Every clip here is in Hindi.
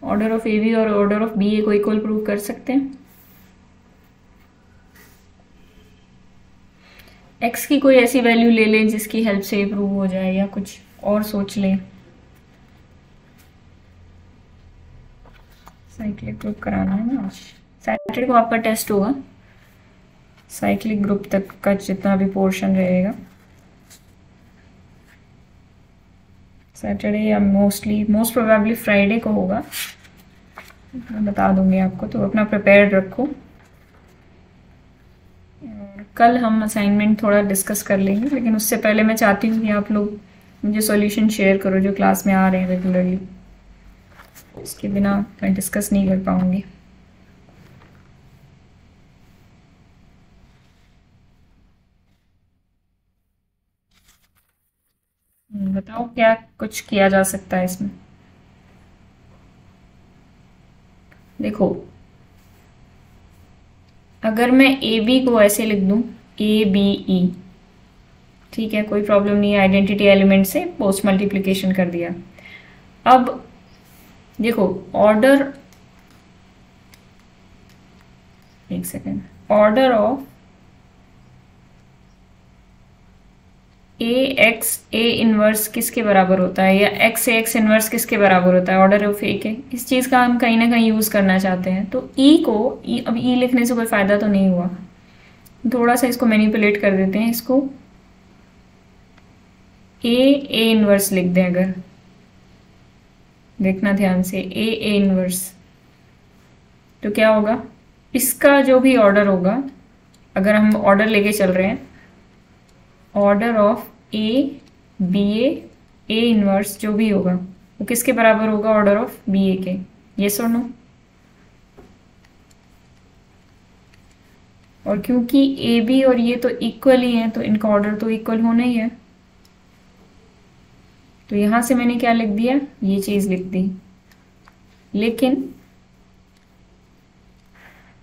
ऑर्डर ऑफ ए बी और ऑर्डर ऑफ बी ए को इक्वल प्रूव कर सकते हैं। एक्स की कोई ऐसी वैल्यू ले लें जिसकी हेल्प से प्रूव हो जाए, या कुछ और सोच लें। साइक्लिक ग्रुप कराना है ना आज, सैटरडे को आपका टेस्ट होगा। साइक्लिक ग्रुप तक का जितना भी पोर्शन रहेगा सैटरडे या मोस्ट प्रोबेबली फ्राइडे को होगा, मैं बता दूंगी आपको, तो अपना प्रिपेयर्ड रखो। और कल हम असाइनमेंट थोड़ा डिस्कस कर लेंगे, लेकिन उससे पहले मैं चाहती हूँ कि आप लोग मुझे सॉल्यूशन शेयर करो जो क्लास में आ रहे हैं रेगुलरली, इसके बिना मैं डिस्कस नहीं कर पाऊंगी। बताओ क्या कुछ किया जा सकता है इसमें। देखो, अगर मैं ए बी को ऐसे लिख दूं, ए बी ई, ठीक है, कोई प्रॉब्लम नहीं है, आइडेंटिटी एलिमेंट से पोस्ट मल्टीप्लिकेशन कर दिया। अब देखो, ऑर्डर, एक second, order of A x A inverse किसके बराबर होता है, या एक्स ए एक्स इनवर्स किसके बराबर होता है, ऑर्डर ऑफ ए के। इस चीज़ का हम कहीं ना कहीं यूज़ करना चाहते हैं, तो ई को अब ई लिखने से कोई फ़ायदा तो नहीं हुआ, थोड़ा सा इसको मैनिपुलेट कर देते हैं, इसको ए इनवर्स लिख दें। अगर देखना ध्यान से, ए इनवर्स, तो क्या होगा, इसका जो भी ऑर्डर होगा, अगर हम ऑर्डर लेके चल रहे हैं, order of A B A inverse जो भी होगा वो किसके बराबर होगा, ऑर्डर ऑफ बी ए के। यस और नो। और क्योंकि ए बी और ये तो इक्वल ही है, तो इनका ऑर्डर तो इक्वल होना ही है, तो यहां से मैंने क्या लिख दिया, ये चीज लिख दी। लेकिन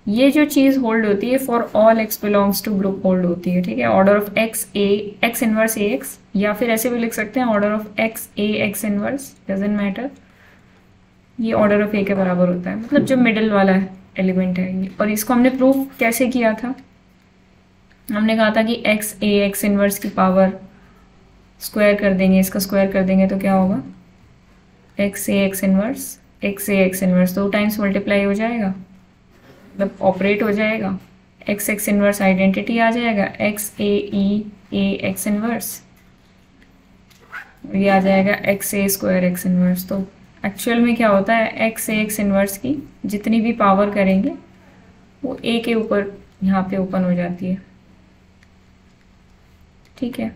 ये जो चीज होल्ड होती है for all x belongs to group hold होती है, ठीक है। Order of X A x inverse A x, या फिर ऐसे भी लिख सकते हैं order of X A x inverse, doesn't matter, ये ऑर्डर ऑफ ए के बराबर होता है, मतलब जो मिडिल वाला एलिमेंट है ये। और इसको हमने प्रूफ कैसे किया था, हमने कहा था कि एक्स ए एक्स इनवर्स की पावर स्क्वायर कर देंगे, इसका स्क्वायर कर देंगे तो क्या होगा, एक्स ए एक्स इनवर्स 2 टाइम्स मल्टीप्लाई हो जाएगा, मतलब ऑपरेट हो जाएगा, एक्स एक्स इनवर्स आइडेंटिटी आ जाएगा, एक्स ए एक्स इनवर्स, ये आ जाएगा एक्स ए स्क्वायर एक्स इनवर्स। तो एक्चुअल में क्या होता है, एक्स ए एक्स इनवर्स की जितनी भी पावर करेंगे वो ए के ऊपर यहाँ पे ओपन हो जाती है, ठीक है।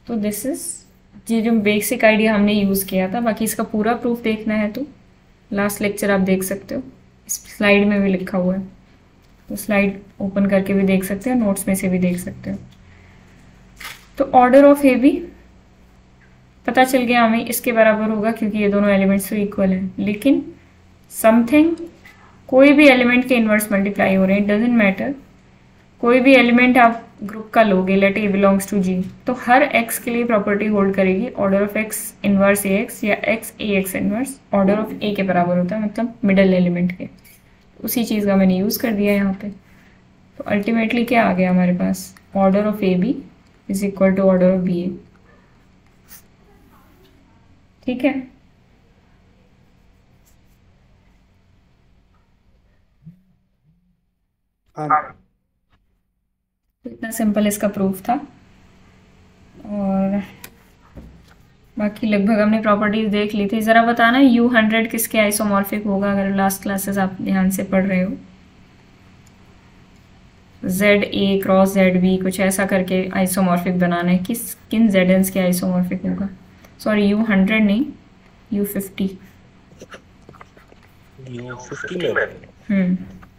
तो दिस इज ये जो बेसिक आइडिया हमने यूज़ किया था। बाकी इसका पूरा प्रूफ देखना है तो लास्ट लेक्चर आप देख सकते हो, इस स्लाइड में भी लिखा हुआ है, तो स्लाइड ओपन करके भी देख सकते हो, नोट्स में से भी देख सकते हो। तो ऑर्डर ऑफ ए बी पता चल गया हमें, इसके बराबर होगा क्योंकि ये दोनों एलिमेंट्स तो इक्वल हैं। लेकिन समथिंग, कोई भी एलिमेंट के इनवर्स मल्टीप्लाई हो रहे हैं, डजेंट मैटर, कोई भी एलिमेंट आप ग्रुप का लोगे, let a belongs to G, तो हर एक्स के लिए प्रॉपर्टी होल्ड करेगी, order of x inverse A x या x A x inverse order of ए के बराबर होता है, मतलब मिडल एलिमेंट के। उसी चीज़ का मैंने यूज़ कर दिया यहाँ पे। तो अल्टीमेटली क्या आ गया हमारे पास, order of A b is equal to order of b a, ठीक है। तो इतना सिंपल इसका प्रूफ था। और बाकी लगभग हमने प्रॉपर्टीज देख ली थी। ज़रा बताना U100 किसके आइसोमॉर्फिक होगा, अगर लास्ट क्लासेस आप ध्यान से पढ़ रहे हो। ZA क्रॉस ZB कुछ ऐसा करके आइसोमॉर्फिक बनाना है, किन ZNs के आइसोमॉर्फिक होगा। सॉरी U100 नहीं, U50।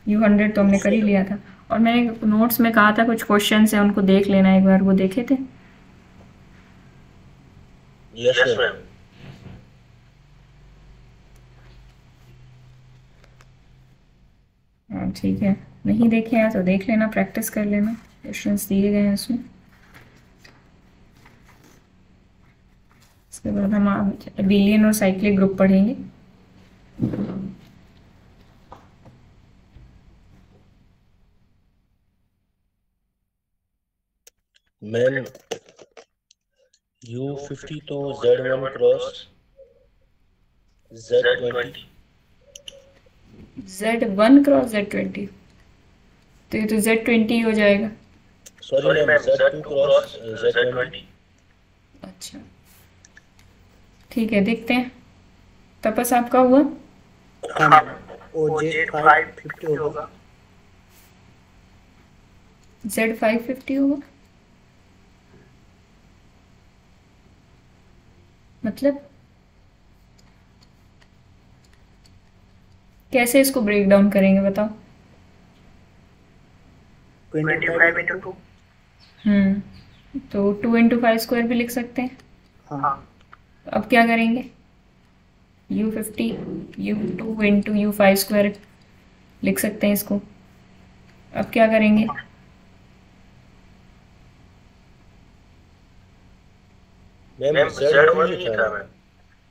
U100 तो हमने कर ही लिया था, और मैंने नोट्स में कहा था कुछ क्वेश्चन है उनको देख लेना एक बार, वो देखे थे। Yes ma'am. हाँ ठीक है, नहीं देखे हैं तो देख लेना, प्रैक्टिस कर लेना, क्वेश्चंस दिए गए हैं उसमें। उसके बाद हम अबेलियन और साइक्लिक ग्रुप पढ़ेंगे। मैम U50 तो Z1 cross Z20। Z1 cross Z20, तो ये तो Z20 हो जाएगा। Sorry ma'am, Z2 cross Z20। अच्छा ठीक है, देखते हैं। तपस आपका हुआ? हाँ मैम, वो Z550 होगा। Z550 होगा मतलब कैसे इसको ब्रेक डाउन करेंगे बताओ? 25 तो 2 इंटू 5 स्क्वायर भी लिख सकते हैं। हाँ। अब क्या करेंगे? U50 U2 into U5 square लिख सकते हैं इसको। अब क्या करेंगे? मैम Z1 ही था ma'am,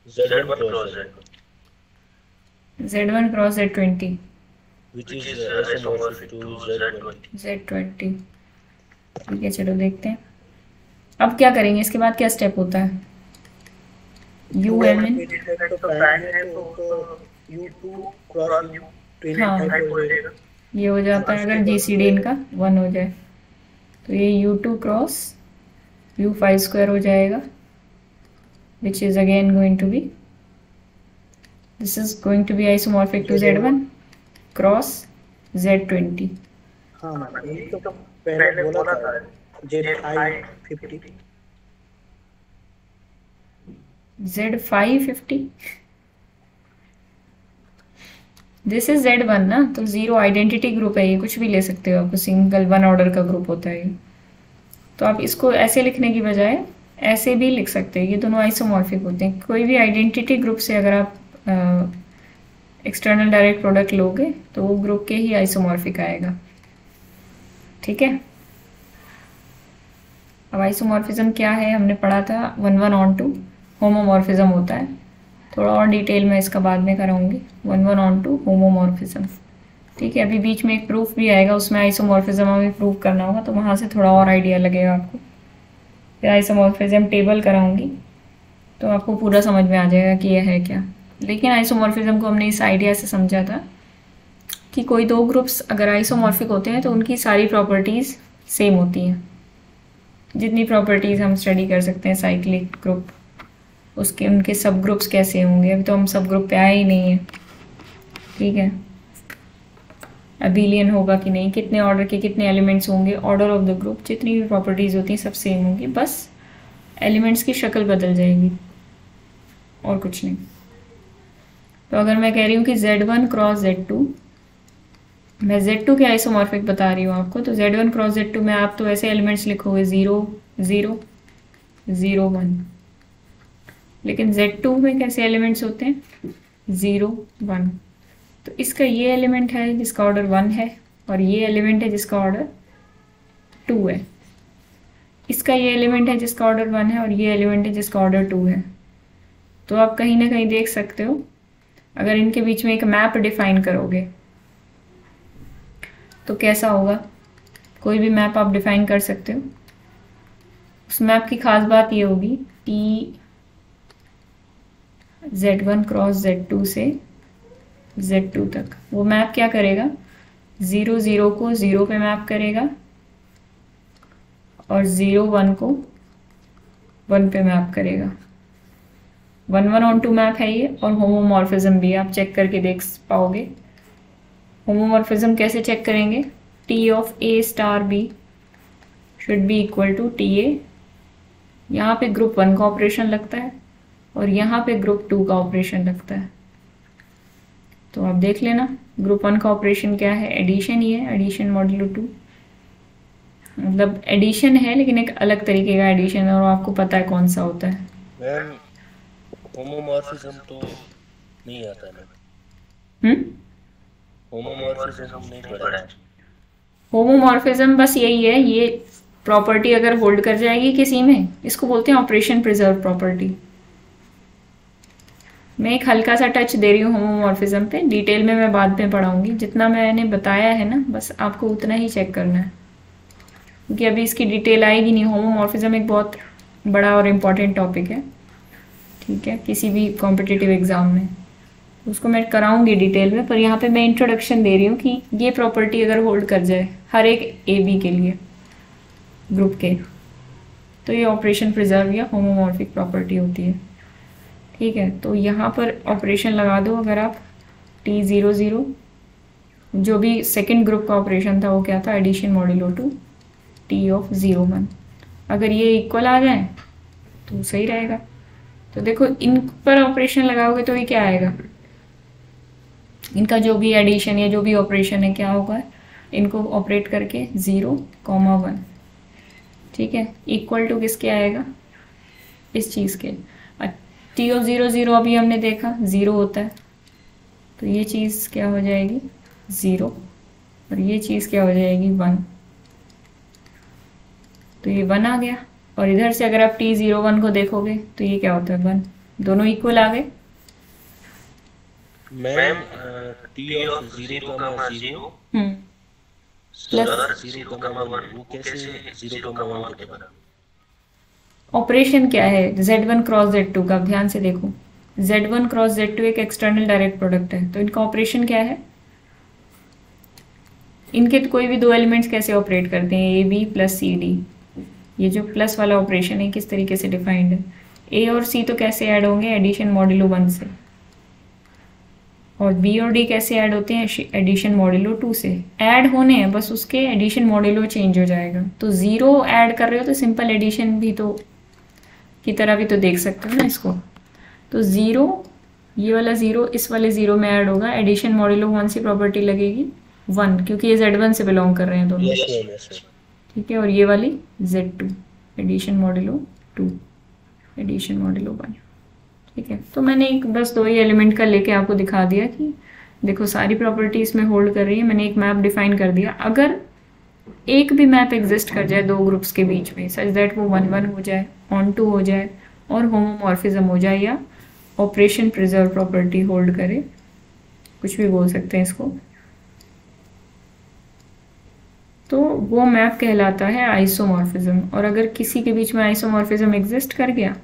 Z1 cross Z1 cross Z20 which is isomorphic to Z20। Z20 ठीक है, चलो देखते हैं। अब क्या करेंगे, इसके बाद क्या स्टेप होता है? UMN, तो प्राइम है तो U2 क्रॉस U25 हो जाएगा। ये हो जाता है अगर GCD इनका 1 हो जाए तो ये U2 क्रॉस U5 स्क्वायर हो जाएगा, which is again going to be, this is going to be isomorphic to Z1 cross Z20। हाँ मैम, ये तो पहले बोला था Z550। Z550, this is Z1 ना, तो जीरो आइडेंटिटी ग्रुप है, ये कुछ भी ले सकते हो, आपको सिंगल वन ऑर्डर का ग्रुप होता है ये। तो आप इसको ऐसे लिखने की बजाय ऐसे भी लिख सकते हैं, ये दोनों आइसोमॉर्फिक होते हैं। कोई भी आइडेंटिटी ग्रुप से अगर आप एक्सटर्नल डायरेक्ट प्रोडक्ट लोगे तो वो ग्रुप के ही आइसोमॉर्फिक आएगा। ठीक है, अब आइसोमॉर्फिज्म क्या है हमने पढ़ा था, 1 ऑन 2 होमोमॉर्फिज्म होता है। थोड़ा और डिटेल में इसका बाद में कराऊंगी, 1 ऑन 2 होमोमॉर्फिज्म। ठीक है, अभी बीच में एक प्रूफ भी आएगा, उसमें आइसोमॉर्फिज्म हमें प्रूव करना होगा, तो वहाँ से थोड़ा और आइडिया लगेगा आपको। फिर आइसोमॉर्फिज्म टेबल कराऊंगी तो आपको पूरा समझ में आ जाएगा कि यह है क्या। लेकिन आइसोमॉर्फिज्म को हमने इस आइडिया से समझा था कि कोई दो ग्रुप्स अगर आइसोमॉर्फिक होते हैं तो उनकी सारी प्रॉपर्टीज़ सेम होती हैं। जितनी प्रॉपर्टीज़ हम स्टडी कर सकते हैं साइक्लिक ग्रुप, उसके उनके सब ग्रुप्स कैसे होंगे, अभी तो हम सब ग्रुप पे आए ही नहीं है। ठीक है, अबेलियन होगा कि नहीं, कितने ऑर्डर के कितने एलिमेंट्स होंगे, ऑर्डर ऑफ द ग्रुप, जितनी भी प्रॉपर्टीज़ होती हैं सब सेम होंगी, बस एलिमेंट्स की शक्ल बदल जाएगी और कुछ नहीं। तो अगर मैं कह रही हूँ कि Z1 क्रॉस Z2, मैं Z2 के आइसोमॉर्फिक बता रही हूँ आपको, तो Z1 क्रॉस Z2 में आप तो ऐसे एलिमेंट्स लिखोगे 0 0 0 1, लेकिन Z2 में कैसे एलिमेंट्स होते हैं 0 1। तो इसका ये एलिमेंट है जिसका ऑर्डर 1 है, और ये एलिमेंट है जिसका ऑर्डर 2 है। इसका ये एलिमेंट है जिसका ऑर्डर 1 है, और ये एलिमेंट है जिसका ऑर्डर 2 है। तो आप कहीं ना कहीं देख सकते हो, अगर इनके बीच में एक मैप डिफाइन करोगे तो कैसा होगा। कोई भी मैप आप डिफाइन कर सकते हो, उस मैप की खास बात ये होगी कि Z1 क्रॉस Z2 से Z2 तक वो मैप क्या करेगा, 0 0 को 0 पे मैप करेगा और 0 1 को 1 पे मैप करेगा। 1 ऑन 2 मैप है ये, और होमोमॉर्फिज्म भी आप चेक करके देख पाओगे। होमोमॉर्फिज्म कैसे चेक करेंगे, T of A star B should be equal to TA। यहाँ पे ग्रुप 1 का ऑपरेशन लगता है और यहाँ पे ग्रुप 2 का ऑपरेशन लगता है। तो आप देख लेना, ग्रुप 1 का ऑपरेशन क्या है, एडिशन ही है, एडिशन मॉड्यूलो 2, मतलब एडिशन है लेकिन एक अलग तरीके का एडिशन है, और आपको पता है कौन सा होता है। मैम होमोमॉर्फिज्म तो नहीं आता ना, होमोमॉर्फिज्म हम नहीं पढ़ा। होमोमॉर्फिज्म बस यही है, ये प्रॉपर्टी अगर होल्ड कर जाएगी किसी में, इसको बोलते हैं ऑपरेशन प्रिजर्व प्रॉपर्टी। मैं एक हल्का सा टच दे रही हूँ होमोमॉर्फिज्म पे, डिटेल में मैं बाद में पढ़ाऊंगी। जितना मैंने बताया है ना बस आपको उतना ही चेक करना है, क्योंकि अभी इसकी डिटेल आएगी नहीं। होमोमॉर्फिज्म एक बहुत बड़ा और इम्पॉर्टेंट टॉपिक है, ठीक है, किसी भी कॉम्पिटिटिव एग्जाम में उसको मैं कराऊंगी डिटेल में, पर यहाँ पे मैं इंट्रोडक्शन दे रही हूँ कि ये प्रॉपर्टी अगर होल्ड कर जाए हर एक ए बी के लिए ग्रुप के, तो ये ऑपरेशन प्रिजर्व या होमोमॉर्फिक प्रॉपर्टी होती है, ठीक है। तो यहाँ पर ऑपरेशन लगा दो अगर आप T00, जो भी सेकंड ग्रुप का ऑपरेशन था वो क्या था, एडिशन मॉड्यूलो 2 T(01). अगर ये इक्वल आ जाए तो सही रहेगा। तो देखो इन पर ऑपरेशन लगाओगे तो ये क्या आएगा, इनका जो भी एडिशन या जो भी ऑपरेशन है क्या होगा, इनको ऑपरेट करके 0,1, ठीक है, इक्वल टू किसके आएगा, इस चीज़ के। T(00) अभी हमने देखा 0 होता है, तो ये चीज़ क्या हो जाएगी 0, और ये चीज़ क्या हो जाएगी 1, तो ये 1 आ गया। और इधर से अगर आप T(01) को देखोगे तो ये क्या होता है 1, दोनों इक्वल आ गए। मैम T(0,0) प्लस 0,1 वो कैसे 0,1 के बराबर? ऑपरेशन क्या है, Z1 क्रॉस Z2 का, आप ध्यान से देखो, Z1 क्रॉस Z2 एक एक्सटर्नल डायरेक्ट प्रोडक्ट है, तो इनका ऑपरेशन क्या है, इनके तो कोई भी दो एलिमेंट्स कैसे ऑपरेट करते हैं, A B plus C D. ये जो प्लस वाला ऑपरेशन है किस तरीके से डिफाइंड है, ए और सी तो कैसे ऐड होंगे, एडिशन मॉड्यूलो 1 से, और बी और डी कैसे ऐड होते हैं, एडिशन मॉड्यूलो 2 से। ऐड होने हैं बस, उसके एडिशन मॉड्यूलो चेंज हो जाएगा। तो 0 ऐड कर रहे हो तो सिंपल एडिशन भी तो की तरह भी तो देख सकते हो ना इसको। तो 0, ये वाला 0 इस वाले 0 में ऐड होगा, एडिशन मॉड्यूलो 1 से प्रॉपर्टी लगेगी 1, क्योंकि ये Z1 से बिलोंग कर रहे हैं दोनों, ठीक है। और ये वाली Z2, addition modulo 2, addition modulo 1, ठीक है। तो मैंने एक बस 2 ही एलिमेंट का लेके आपको दिखा दिया कि देखो सारी प्रॉपर्टी इसमें होल्ड कर रही है। मैंने एक मैप डिफाइन कर दिया। अगर एक भी मैप एग्जिस्ट कर जाए दो ग्रुप्स के बीच में, सच दैट वो 1,1 हो जाए, ऑन-टू हो जाए और होमोमॉर्फिज्म हो जाए, या ऑपरेशन प्रिजर्व प्रॉपर्टी होल्ड करे, कुछ भी बोल सकते हैं इसको, तो वो मैप कहलाता है आइसोमॉर्फिज्म। और अगर किसी के बीच में आइसोमॉर्फिज्म एग्जिस्ट कर गया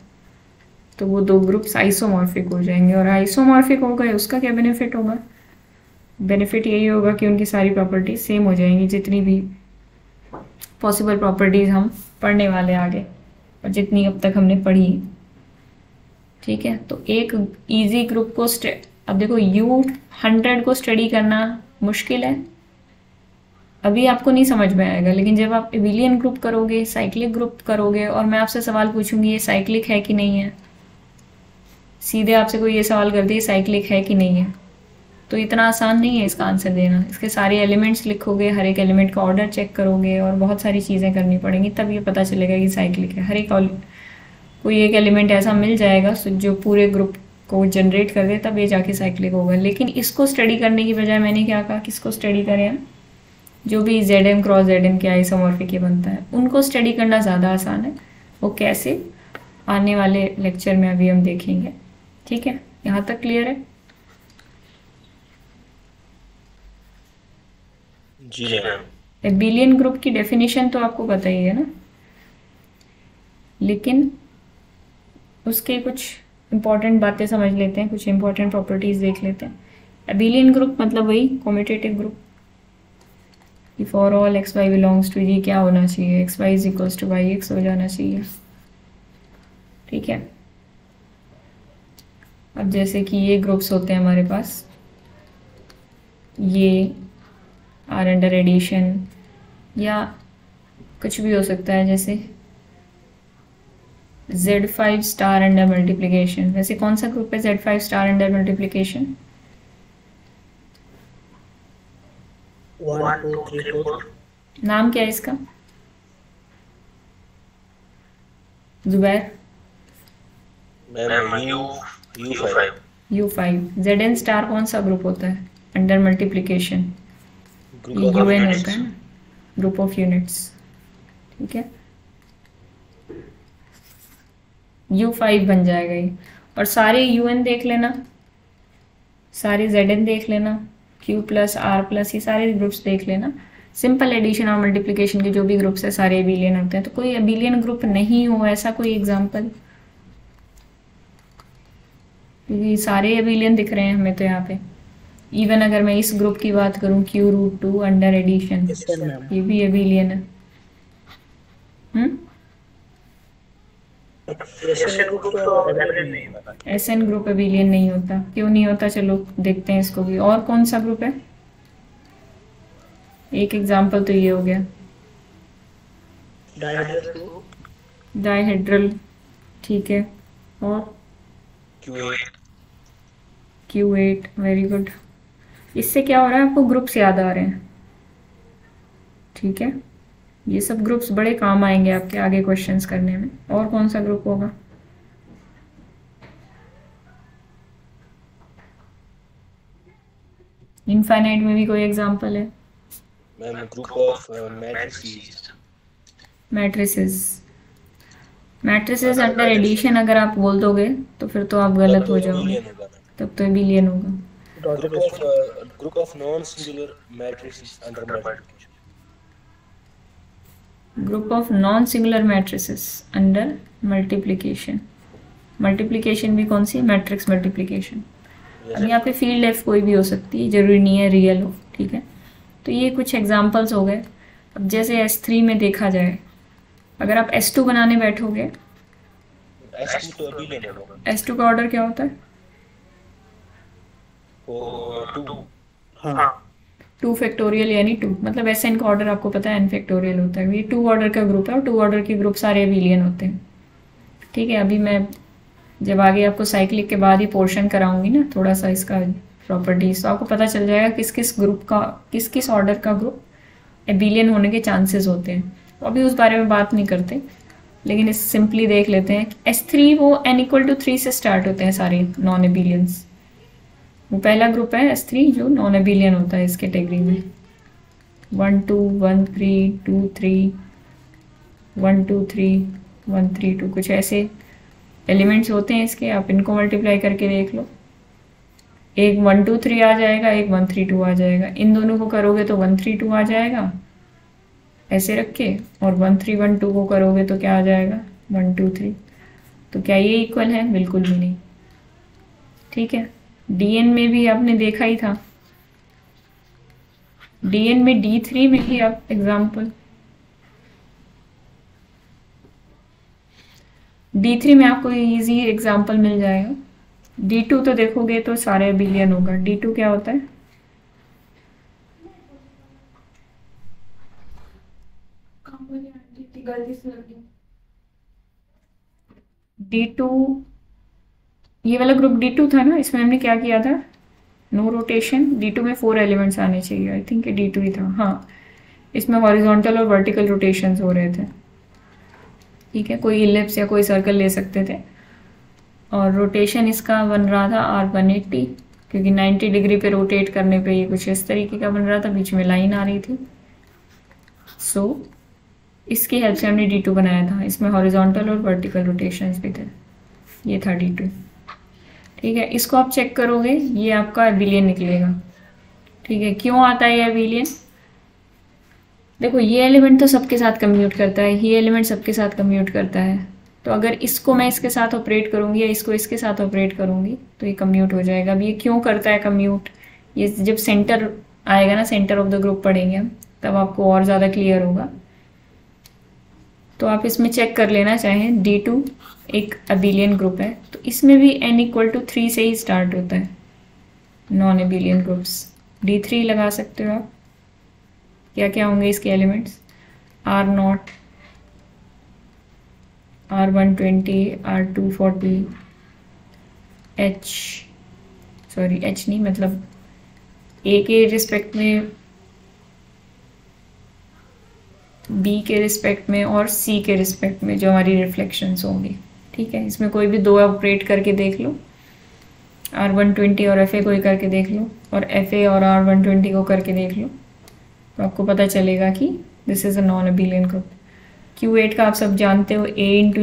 तो वो दो ग्रुप्स आइसोमॉर्फिक हो जाएंगे। और आइसोमॉर्फिक हो गए उसका क्या बेनिफिट होगा, बेनिफिट यही होगा कि उनकी सारी प्रॉपर्टीज सेम हो जाएंगी, जितनी भी पॉसिबल प्रॉपर्टीज हम पढ़ने वाले आगे और जितनी अब तक हमने पढ़ी, ठीक है। तो एक इजी ग्रुप को अब देखो U100 को स्टडी करना मुश्किल है, अभी आपको नहीं समझ में आएगा, लेकिन जब आप एबिलियन ग्रुप करोगे, साइक्लिक ग्रुप करोगे, और मैं आपसे सवाल पूछूंगी ये साइक्लिक है कि नहीं है, सीधे आपसे कोई ये सवाल कर दे साइक्लिक है कि नहीं है, तो इतना आसान नहीं है इसका आंसर देना। इसके सारे एलिमेंट्स लिखोगे, हर एक एलिमेंट का ऑर्डर चेक करोगे और बहुत सारी चीज़ें करनी पड़ेंगी, तब ये पता चलेगा कि साइक्लिक है। हर एक कोई एक एलिमेंट ऐसा मिल जाएगा जो पूरे ग्रुप को जनरेट कर दे, तब ये जाके साइक्लिक होगा। लेकिन इसको स्टडी करने की बजाय मैंने क्या कहा, किसको स्टडी करें हम, जो भी ZM क्रॉस ZN के आइसोमॉर्फिक बनता है उनको स्टडी करना ज़्यादा आसान है। वो कैसे, आने वाले लेक्चर में अभी हम देखेंगे, ठीक है। यहाँ तक क्लियर है? जी मैम। एबिलियन ग्रुप की डेफिनेशन तो आपको पता ही है ना, लेकिन उसके कुछ इंपॉर्टेंट बातें समझ लेते हैं, कुछ इंपॉर्टेंट प्रॉपर्टीज देख लेते हैं। एबिलियन ग्रुप मतलब वही कॉम्यूटेटिव ग्रुप, कि for all x y belongs to G क्या होना चाहिए, x Y is equals to Y x हो जाना चाहिए, ठीक है। अब जैसे कि ये ग्रुप्स होते हैं हमारे पास, ये आर अंडर एडिशन या कुछ भी हो सकता है, जैसे Z5 स्टार अंडर मल्टीप्लिकेशन। वैसे कौन सा ग्रुप है Z5 स्टार अंडर मल्टीप्लिकेशन? 1 2 3 4। नाम क्या है इसका Zubair? Ma'am U5। U5। ZN star कौन सा ग्रुप होता है अंडर मल्टीप्लिकेशन? UN होता है ना, ग्रुप ऑफ यूनिट्स, ठीक है। U5 बन जाएगा ये। और सारे UN देख लेना, सारे ZN देख लेना, Q प्लस R प्लस, ये सारे ग्रुप्स देख लेना। सिंपल एडिशन और मल्टीप्लिकेशन के जो भी ग्रुप्स है सारे एबिलियन होते हैं। तो कोई एबिलियन ग्रुप नहीं हो ऐसा कोई एग्जाम्पल, क्योंकि सारे एबिलियन दिख रहे हैं हमें तो यहाँ पे। इवन अगर मैं इस ग्रुप की बात करूँ Q√2 अंडर एडिशन, ये भी एबिलियन है। SN ग्रुप एबिलियन नहीं होता, क्यों नहीं होता? चलो देखते हैं इसको भी। और कौन सा ग्रुप है? एक एग्जाम्पल तो ये हो गया डायहेड्रल, ठीक है। और Q8, वेरी गुड। इससे क्या हो रहा है, आपको ग्रुप्स याद आ रहे हैं, ठीक है। ये सब ग्रुप्स बड़े काम आएंगे आपके आगे क्वेश्चंस करने में। और कौन सा ग्रुप होगा? इनफाइनाइट में भी कोई एग्जांपल है? Group of matrices under addition अगर आप बोल दोगे तो फिर तो आप गलत हो जाओगे, तब तो एबिलियन होगा। Group of non singular matrices under multiplication, group of non singular matrices under multiplication. Multiplication भी कौन सी? Matrix multiplication. अब यहाँ पे फील्ड एफ कोई भी हो सकती है, जरूरी नहीं है रियल हो, ठीक है। तो ये कुछ एग्जांपल्स हो गए। अब जैसे S3 में देखा जाए, अगर आप S2 बनाने बैठोगे, S2 का ऑर्डर क्या होता है? 2 फैक्टोरियल यानी 2, मतलब SN का ऑर्डर आपको पता है n फैक्टोरियल होता है। ये 2 ऑर्डर का ग्रुप है और 2 ऑर्डर के ग्रुप सारे एबिलियन होते हैं, ठीक है। अभी मैं जब आगे आपको साइक्लिक के बाद ही पोर्शन कराऊंगी ना थोड़ा सा इसका प्रॉपर्टीज, तो आपको पता चल जाएगा किस किस ग्रुप का, किस किस ऑर्डर का ग्रुप एबिलियन होने के चांसेस होते हैं। तो अभी उस बारे में बात नहीं करते, लेकिन इस सिंपली देख लेते हैं। S3 वो n=3 से स्टार्ट होते हैं सारे नॉन एबिलियंस। वो पहला ग्रुप है S3 जो नॉन एबिलियन होता है इस कैटेगरी में। 1 2 1 3 2 3 1 2 3 1 3 2 कुछ ऐसे एलिमेंट्स होते हैं इसके। आप इनको मल्टीप्लाई करके देख लो, एक 1 2 3 आ जाएगा, एक 1 3 2 आ जाएगा। इन दोनों को करोगे तो 1 3 2 आ जाएगा ऐसे रख के, और 1 3 1 2 को करोगे तो क्या आ जाएगा? 1 2 3। तो क्या ये इक्वल है? बिल्कुल भी नहीं, ठीक है। DN में भी आपने देखा ही था, DN में D3 में भी आप एग्जाम्पल, D3 में आपको इजी एग्जाम्पल मिल जाएगा। D2 तो देखोगे तो सारे एबिलियन होगा। D2 क्या होता है? D2 ये वाला ग्रुप D2 था ना, इसमें हमने क्या किया था? No rotation. D2 में 4 एलिमेंट्स आने चाहिए, आई थिंक D2 ही था, हाँ। इसमें हॉरिजॉन्टल और वर्टिकल रोटेशंस हो रहे थे, ठीक है। कोई इलिप्स या कोई सर्कल ले सकते थे, और रोटेशन इसका बन रहा था R180, क्योंकि 90 डिग्री पे रोटेट करने पे ये कुछ इस तरीके का बन रहा था, बीच में लाइन आ रही थी। सो इसकी हेल्प से हमने D2 बनाया था। इसमें हॉरिजॉन्टल और वर्टिकल रोटेशंस भी थे। ये था D2, ठीक है। इसको आप चेक करोगे, ये आपका एबिलियन निकलेगा, ठीक है। क्यों आता है ये एबिलियन? देखो ये एलिमेंट तो सबके साथ कम्यूट करता है, ये एलिमेंट सबके साथ कम्यूट करता है। तो अगर इसको मैं इसके साथ ऑपरेट करूंगी या इसको इसके साथ ऑपरेट करूंगी तो ये कम्यूट हो जाएगा। अब ये क्यों करता है कम्यूट? ये जब सेंटर आएगा ना, सेंटर ऑफ द ग्रुप पढ़ेंगे हम, तब आपको और ज़्यादा क्लियर होगा। तो आप इसमें चेक कर लेना चाहें, D2 एक एबिलियन ग्रुप है, तो इसमें भी n=3 से ही स्टार्ट होता है नॉन एबिलियन ग्रुप्स। D3 लगा सकते हो आप। क्या क्या होंगे इसके elements? R0, R120, R240, H नहीं, मतलब A के रिस्पेक्ट में, B के रिस्पेक्ट में और C के रिस्पेक्ट में जो हमारी रिफ्लेक्शंस होंगी, ठीक है। इसमें कोई भी 2 ऑपरेट करके देख लो, R120 और FA कोई करके देख लो, और FA और R120 को करके देख लो, तो आपको पता चलेगा कि this is a non abelian group. Q8 का आप सब जानते हो, A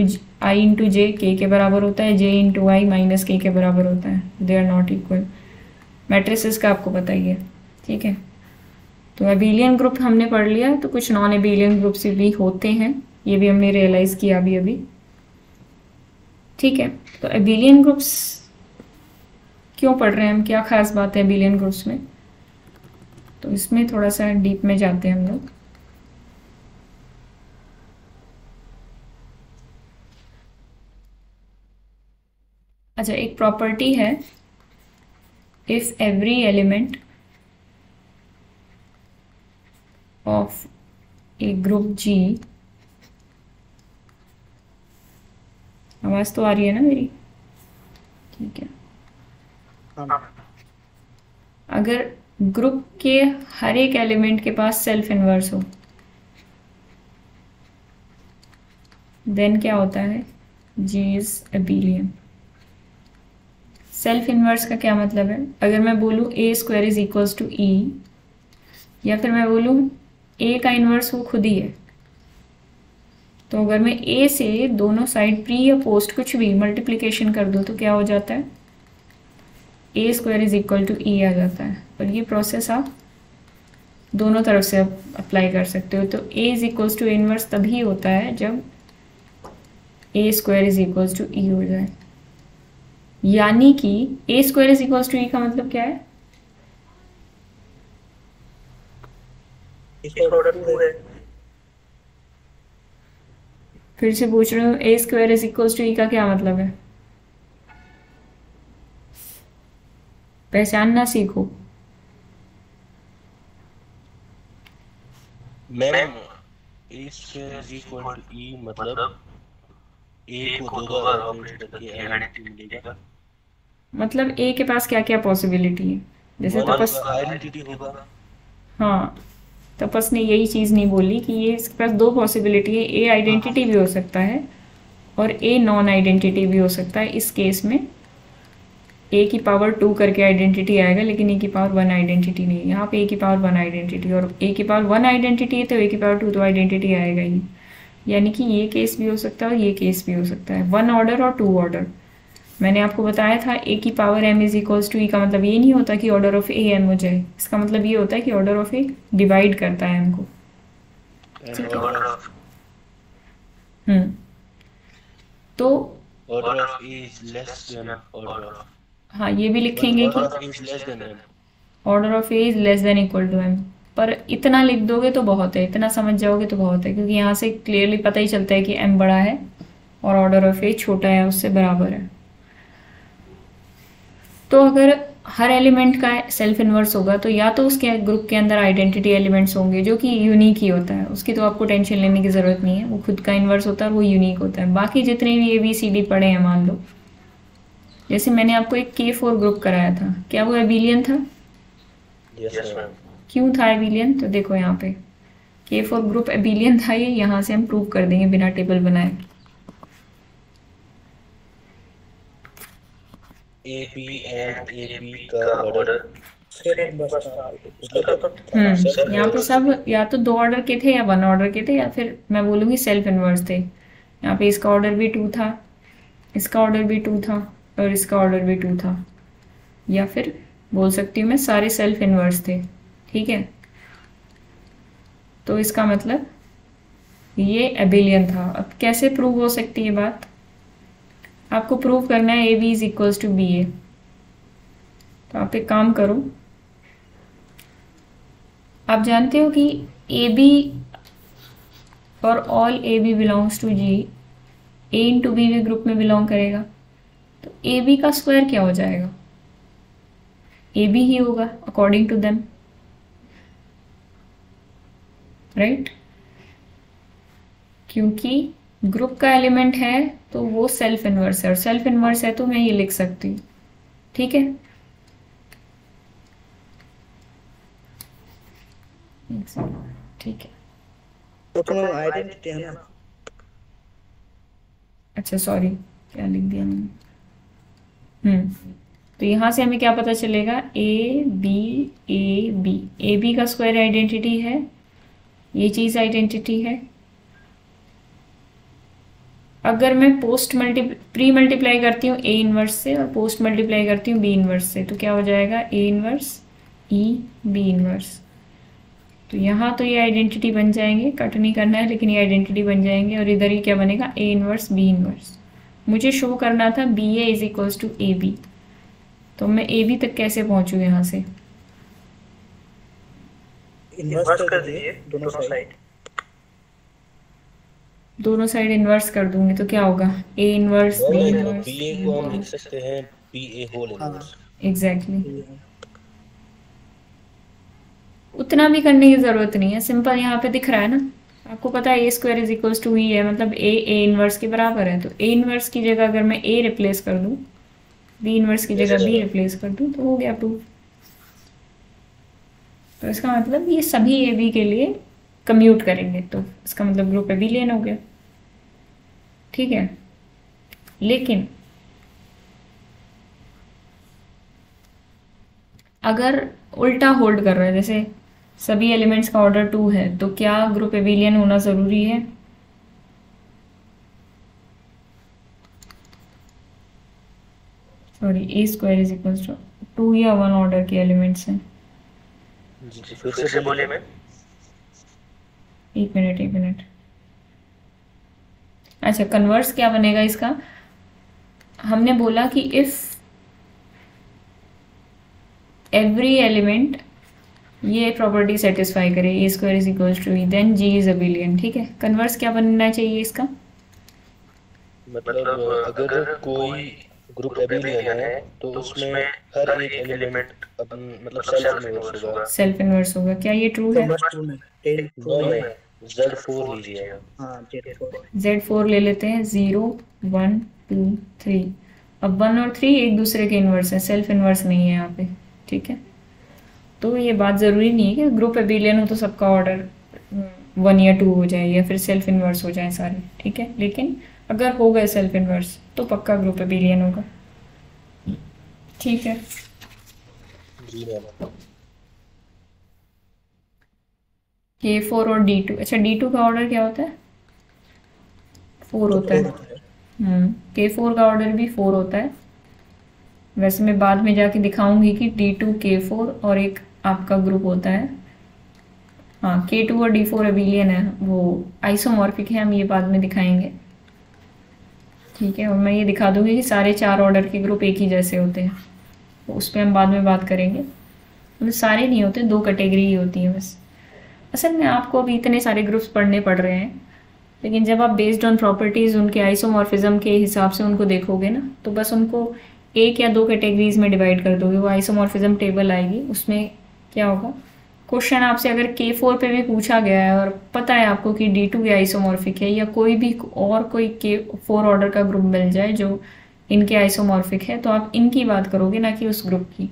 आई इंटू जे के बराबर होता है, जे इंटू आई माइनस के बराबर होता है। They are not equal. Matrices का आपको पता ही है, ठीक है। तो एबिलियन ग्रुप हमने पढ़ लिया, तो कुछ नॉन एबिलियन ग्रुप्स भी होते हैं, ये भी हमने रियलाइज़ किया अभी, ठीक है। तो एबिलियन ग्रुप्स क्यों पढ़ रहे हैं हम, क्या खास बात है एबिलियन ग्रुप्स में, तो इसमें थोड़ा सा डीप में जाते हैं हम लोग। अच्छा, एक प्रॉपर्टी है, if every element of a group G, आवाज तो आ रही है ना मेरी, ठीक है। अगर ग्रुप के हर एक एलिमेंट के पास सेल्फ इन्वर्स हो, देन क्या होता है, जी इज एबिलियन। सेल्फ इन्वर्स का क्या मतलब है, अगर मैं बोलूँ ए स्क्वायर इज इक्वल्स टू ई, या फिर मैं बोलूँ ए का इन्वर्स वो खुद ही है, तो अगर मैं ए से दोनों साइड प्री या पोस्ट कुछ भी मल्टीप्लिकेशन कर दूँ तो क्या हो जाता है, ए स्क्वायर इज इक्वल टू ई आ जाता है। और ये प्रोसेस आप दोनों तरफ से आप अप्लाई कर सकते हो। तो a is equals to inverse तभी होता है जब a square is equals to e हो जाए, यानी कि a square is equals to e का मतलब क्या है, फिर से पूछ रहे हो, a square is equals to e का क्या मतलब है, पहचानना सीखो। Ma'am a square is equal to e मतलब ए को दो बार ऑपरेट करके आइडेंटिटी मिलेगा, मतलब ए के पास क्या क्या पॉसिबिलिटी है, जैसे तपस, आइडेंटिटी होगा। हाँ, तपस ने यही चीज़ नहीं बोली कि ये इसके पास दो पॉसिबिलिटी है, ए आइडेंटिटी भी हो सकता है और ए नॉन आइडेंटिटी भी हो सकता है। इस केस में ए की पावर 2 करके आइडेंटिटी आएगा, लेकिन ए की पावर 1 आइडेंटिटी नहीं है। यहाँ पे ए की पावर 1 आइडेंटिटी और ए की पावर 1 आइडेंटिटी है, तो ए की पावर 2 तो आइडेंटिटी आएगा ही। यानी कि ये केस भी हो सकता है और ये केस भी हो सकता है, 1 ऑर्डर और 2 ऑर्डर। मैंने आपको बताया था ए की power m is equals to e का मतलब ये नहीं होता कि ऑर्डर ऑफ ए एम हो जाए, इसका मतलब ये होता है कि ऑर्डर ऑफ ए डिवाइड करता है m को, ठीक है। तो order of A is less than order of, हाँ, ये भी लिखेंगे कि order of A is less than equal to m, पर इतना लिख दोगे तो बहुत है, इतना समझ जाओगे तो बहुत है, क्योंकि यहाँ से क्लियरली पता ही चलता है कि m बड़ा है और ऑर्डर ऑफ ए छोटा है, उससे बराबर है। तो अगर हर एलिमेंट का सेल्फ इन्वर्स होगा तो या तो उसके ग्रुप के अंदर आइडेंटिटी एलिमेंट्स होंगे जो कि यूनिक ही होता है, उसकी तो आपको टेंशन लेने की ज़रूरत नहीं है, वो खुद का इन्वर्स होता है, वो यूनिक होता है। बाकी जितने भी ABCD पढ़े हैं, मान लो जैसे मैंने आपको एक K4 ग्रुप कराया था, क्या वो एबिलियन था? Yes ma'am. क्यों था एबिलियन? तो देखो यहाँ पे K4 ग्रुप एबिलियन था, ये यहाँ से हम प्रूव कर देंगे बिना टेबल बनाए। AP एंड AP का ऑर्डर यहाँ पे सब या तो 2 ऑर्डर के थे या 1 ऑर्डर के थे, या फिर मैं बोलूँगी सेल्फ इन्वर्स थे। यहाँ पे इसका ऑर्डर भी 2 था, इसका ऑर्डर भी 2 था और इसका ऑर्डर भी 2 था, या फिर बोल सकती हूँ मैं सारे सेल्फ इन्वर्स थे, ठीक है। तो इसका मतलब ये एबिलियन था। अब कैसे प्रूव हो सकती है बात, आपको प्रूव करना है AB is equals to BA। तो आप एक काम करो, आप जानते हो कि AB और all AB belongs to G A into B भी ग्रुप में बिलोंग करेगा, तो AB का स्क्वायर क्या हो जाएगा? AB ही होगा अकॉर्डिंग टू देम, राइट? क्योंकि ग्रुप का एलिमेंट है तो वो सेल्फ इन्वर्स है, और सेल्फ इन्वर्स है तो मैं ये लिख सकती हूँ, ठीक है। ठीक है, तो आइडेंटिटी है ना। अच्छा सॉरी, क्या लिख दिया मैंने। तो यहाँ से हमें क्या पता चलेगा, AB का स्क्वायर आइडेंटिटी है, ये चीज़ आइडेंटिटी है, अगर मैं प्री मल्टीप्लाई करती हूँ ए इनवर्स से और पोस्ट मल्टीप्लाई करती हूँ बी इनवर्स से, तो क्या हो जाएगा, A inverse E B inverse. तो यहाँ तो ये आइडेंटिटी बन जाएंगे, कट नहीं करना है लेकिन ये आइडेंटिटी बन जाएंगे, और इधर ही क्या बनेगा, ए इनवर्स बी इनवर्स। मुझे शो करना था B A is equals to A B, तो मैं ए बी तक कैसे पहुँचूँ यहाँ से, इन्वर्स कर दीजिए दोनों साइड। दोनों साइड इन्वर्स कर दूंगी तो क्या होगा, a inverse B inverse. B a को हम लिख सकते हैं b a whole inverse. Exactly, उतना भी करने की ज़रूरत नहीं है, सिंपल यहाँ पे दिख रहा है ना, आपको पता है ए स्क्वायर इज इक्वल्स टू ई है, मतलब ए इनवर्स के बराबर है, तो ए इनवर्स की जगह अगर मैं ए रिप्लेस कर दूँ, बी इनवर्स की जगह बी रिप्लेस कर दूँ, तो हो गया प्रूफ। तो इसका मतलब ये सभी ए बी के लिए कम्यूट करेंगे, तो इसका मतलब ग्रुप एबिलियन हो गया। ठीक है, लेकिन अगर उल्टा होल्ड कर रहा है, जैसे सभी एलिमेंट्स का ऑर्डर 2 है, तो क्या ग्रुप एबिलियन होना ज़रूरी है? Sorry, A square is equal to 2 या 1 ऑर्डर के एलिमेंट्स हैं। जी फिर से बोलिए मैं। एक मिनट। अच्छा, कन्वर्स क्या बनेगा इसका, हमने बोला कि इफ एवरी एलिमेंट ये प्रॉपर्टी सेटिस्फाई करे, a square is equal to e, then G is abelian. ठीक है, कन्वर्स क्या बनना चाहिए इसका, मतलब अगर कोई ग्रुप एबिलियन है तो उसमें हर एक एलिमेंट मतलब सेल्फ इन्वर्स होगा। सेल्फ इन्वर्स होगा, क्या ये ट्रू है? Z4 लीजिए आप। हाँ, Z4। Z4 ले लेते हैं, 0 1 2 3। अब 1 और 3 एक दूसरे के इन्वर्स हैं, सेल्फ इन्वर्स नहीं है यहाँ पे। ठीक है, तो ये बात ज़रूरी नहीं है कि ग्रुप एबिलियन हो तो सबका ऑर्डर 1 या 2 हो जाए या फिर सेल्फ इन्वर्स हो जाए सारे। ठीक है, लेकिन अगर हो गए सेल्फ इन्वर्स तो पक्का ग्रुप एबिलियन होगा। ठीक है, जी मैम। K4 और D2। अच्छा, D2 का ऑर्डर क्या होता है, 4 होता है। K4 का ऑर्डर भी 4 होता है। वैसे मैं बाद में जाके दिखाऊंगी कि D2 K4 और एक आपका ग्रुप होता है, हाँ K2 और D4 एबिलियन है, वो आइसोमॉर्फिक है, हम ये बाद में दिखाएंगे। ठीक है, और मैं ये दिखा दूंगी कि सारे 4 ऑर्डर के ग्रुप एक ही जैसे होते हैं, तो उस पर हम बाद में बात करेंगे। मतलब सारे नहीं होते, 2 कैटेगरी ही होती है बस। असल में आपको अभी इतने सारे ग्रुप्स पढ़ने पड़ रहे हैं, लेकिन जब आप बेस्ड ऑन प्रॉपर्टीज़ उनके आइसोमॉर्फिज्म के हिसाब से उनको देखोगे ना, तो बस उनको 1 या 2 कैटेगरीज में डिवाइड कर दोगे, वो आइसोमॉर्फिज्म टेबल आएगी, उसमें क्या होगा, क्वेश्चन आपसे अगर K4 पे भी पूछा गया है और पता है आपको कि D2 के आइसोमॉर्फिक है, या कोई भी और कोई K4 ऑर्डर का ग्रुप मिल जाए जो इनके आइसोमॉर्फिक है, तो आप इनकी बात करोगे ना कि उस ग्रुप की।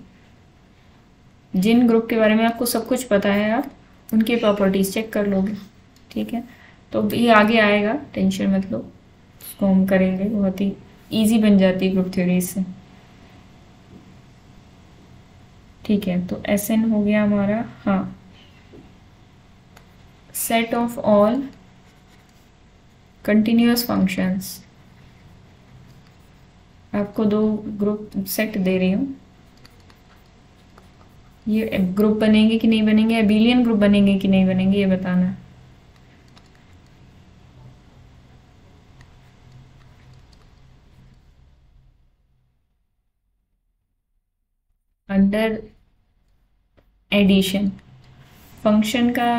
जिन ग्रुप के बारे में आपको सब कुछ पता है, आप उनके प्रॉपर्टीज चेक कर लोगे। ठीक है, तो ये आगे आएगा, टेंशन मत लो, उसको हम करेंगे, बहुत ही ईजी बन जाती है ग्रुप थ्योरी से। ठीक है, तो Sn हो गया हमारा, हाँ, set of all continuous functions. आपको 2 ग्रुप सेट दे रही हूँ, ये ग्रुप बनेंगे कि नहीं बनेंगे, एबिलियन ग्रुप बनेंगे कि नहीं बनेंगे, ये बताना। अंडर एडिशन फंक्शन का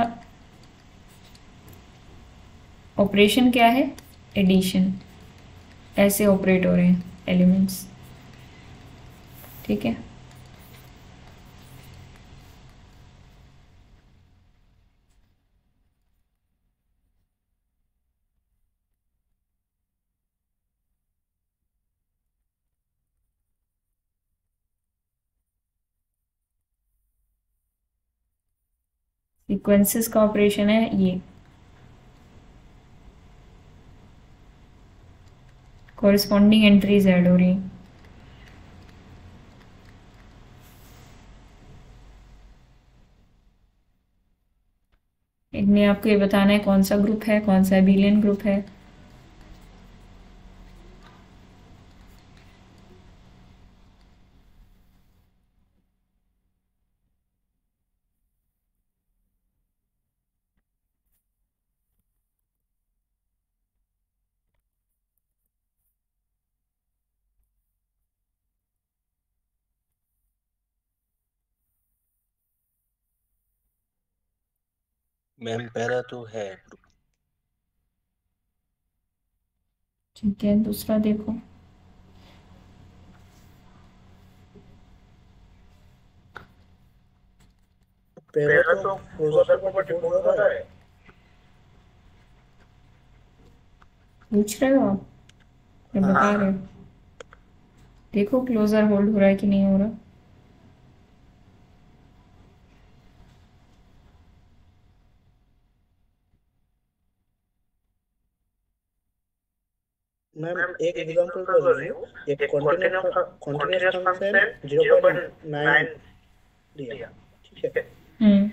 ऑपरेशन क्या है, एडिशन, ऐसे ऑपरेट हो रहे हैं एलिमेंट्स। ठीक है, सीक्वेंसेस का ऑपरेशन है ये, कॉरेस्पॉन्डिंग एंट्रीज ऐड हो रही हैं। इनमें आपको ये बताना है कौन सा ग्रुप है, कौन सा एबिलियन ग्रुप है। मैम पहला तो है ग्रुप। ठीक है, दूसरा देखो। पहले तो क्लोजर प्रॉपर्टी होल्ड हो रहा है। पूछ रहे हो आप या बता रहे हो? देखो क्लोजर होल्ड हो रहा है कि नहीं हो रहा। मैम एक एग्जांपल कर रही हूँ, एक कॉन्टिन्यूस फंक्शन 0.9 दिया, ठीक है। हम्म।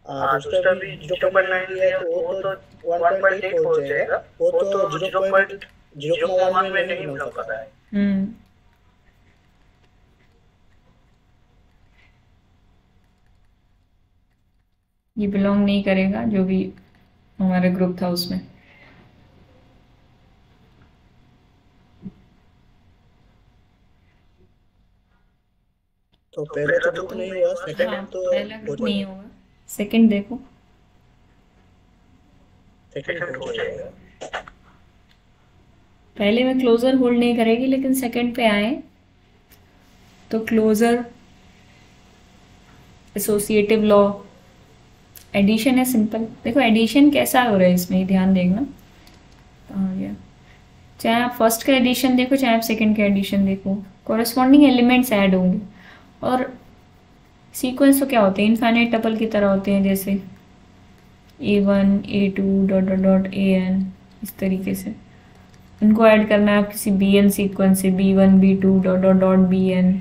दूसरा भी 0.9 दिया है, तो वो तो 1.8 पहुंच जाएगा। वो तो 0.0,1 में नहीं बिलोंग कर रहा है। हम्म। ये बिलोंग नहीं करेगा जो भी हमारा ग्रुप था उसमें। तो पहले तो ग्रुप नहीं हुआ, सेकंड हाँ, तो पहला हो ग्रुप जाएगा। नहीं होगा। सेकंड देखो। सेकंड हो जाएगा। पहले में क्लोजर होल्ड नहीं करेगी, लेकिन सेकंड पे आए तो क्लोजर एसोसिएटिव लॉ, एडिशन है सिंपल। देखो एडिशन कैसा हो रहा है इसमें, ध्यान देखना। कहाँ गया? चाहे आप फर्स्ट का एडिशन देखो, चाहे आप सेकंड का एडिशन देखो, कॉरेस्पॉन्डिंग एलिमेंट्स ऐड होंगे। और सीक्वेंस तो क्या होते हैं, इनफाइनाइट टपल की तरह होते हैं, जैसे A1 A2 dot dot dot AN, इस तरीके से इनको ऐड करना है आप किसी BN सीक्वेंस से, B1 B2 dot dot dot BN।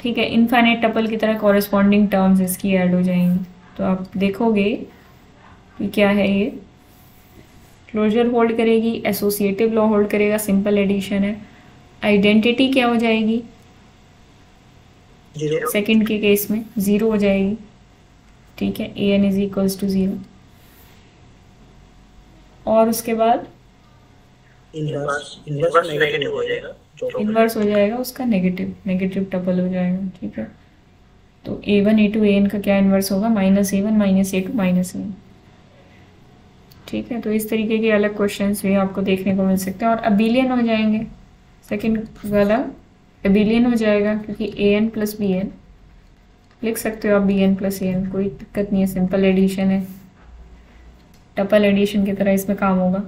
ठीक है, इनफाइनाइट टपल की तरह कॉरेस्पॉन्डिंग टर्म्स इसकी ऐड हो जाएंगी। तो आप देखोगे कि क्या है ये, क्लोजर होल्ड करेगी, एसोसिएटिव लॉ होल्ड करेगा, सिंपल एडिशन है। आइडेंटिटी क्या हो जाएगी जीरो। सेकंड के केस में? ज़ीरो हो जाएगी। ठीक है, AN इज इक्वल्स टू 0। और उसके बाद इनवर्स नेगेटिव हो जाएगा। इन्वर्स हो जाएगा उसका, नेगेटिव टपल हो जाएगा। ठीक है, तो A1 A2 AN का क्या इन्वर्स होगा? -A1 -A2 -1। ठीक है, तो इस तरीके के अलग क्वेश्चंस भी आपको देखने को मिल सकते हैं। और अबिलियन हो जाएंगे, सेकंड वाला अबिलियन हो जाएगा, क्योंकि AN प्लस BN लिख सकते हो आप, BN प्लस AN, कोई दिक्कत नहीं है, सिंपल एडिशन है, टपल एडिशन की तरह इसमें काम होगा।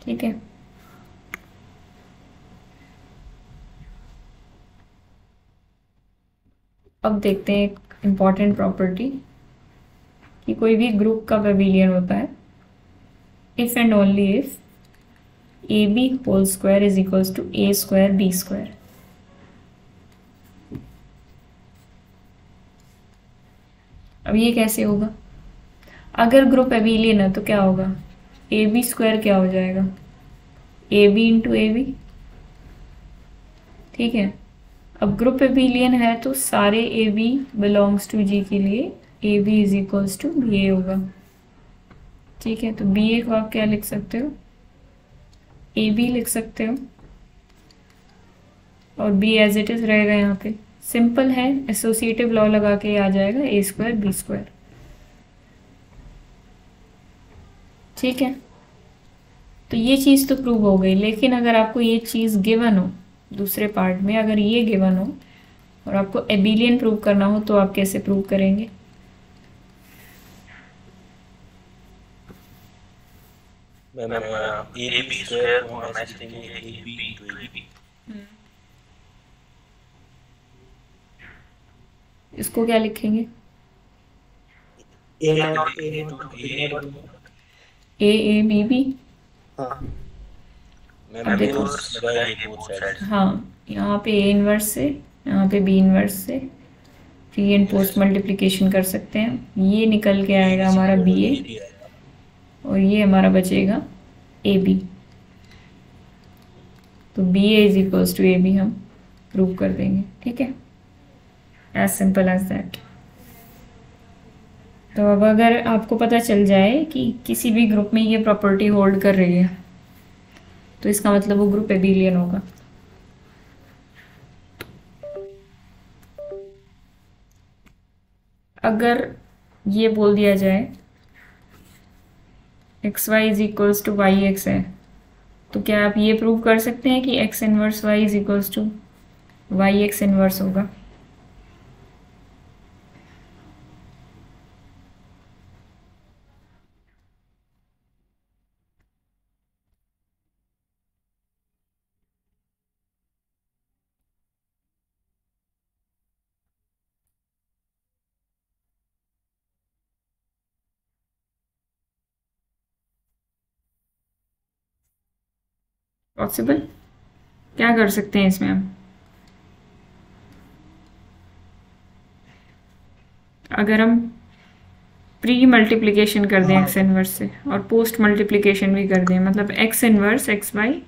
ठीक है, अब देखते हैं एक इम्पॉर्टेंट प्रॉपर्टी कि कोई भी ग्रुप का अबिलियन होता है if and only if AB whole square is equals to A square B square. अब ये कैसे होगा? अगर ग्रुप एबिलियन है तो क्या होगा? AB स्क्वायर क्या हो जाएगा? AB into AB। ठीक है, अब ग्रुप एबिलियन है तो सारे AB बिलोंग्स टू G के लिए AB is equals to BA होगा। ठीक है, तो BA को आप क्या लिख सकते हो? AB लिख सकते हो, और B एज इट इज रहेगा यहाँ पे। सिंपल है, एसोसिएटिव लॉ लगा के आ जाएगा A स्क्वायर B स्क्वायर। ठीक है, तो ये चीज़ तो प्रूव हो गई। लेकिन अगर आपको ये चीज़ गिवन हो, दूसरे पार्ट में अगर ये गिवन हो और आपको एबिलियन प्रूव करना हो, तो आप कैसे प्रूव करेंगे? मैम AB स्क्वायर को हम ऐसे लिखेंगे AB इंटू AB। इसको क्या लिखेंगे? A not AABB। हाँ मैम देखो, इन्वर्स लगाएंगे बोथ साइड्स। हाँ, यहाँ पे A इन्वर्स से, यहाँ पे B इन्वर्स से प्री एंड पोस्ट मल्टीप्लिकेशन कर सकते हैं। ये निकल के आएगा हमारा BA, और ये हमारा बचेगा AB। तो BA is equals to AB हम प्रूव कर देंगे। ठीक है, एज सिंपल एज दैट। तो अब अगर आपको पता चल जाए कि किसी भी ग्रुप में ये प्रॉपर्टी होल्ड कर रही है, तो इसका मतलब वो ग्रुप एबिलियन होगा। अगर ये बोल दिया जाए X Y is equals to Y X है, तो क्या आप ये प्रूव कर सकते हैं कि X inverse Y is equals to Y X inverse होगा? पॉसिबल? क्या कर सकते हैं इसमें हम? अगर हम प्री मल्टीप्लिकेशन कर दें एक्स इनवर्स से और पोस्ट मल्टीप्लिकेशन भी कर दें, मतलब X inverse X Y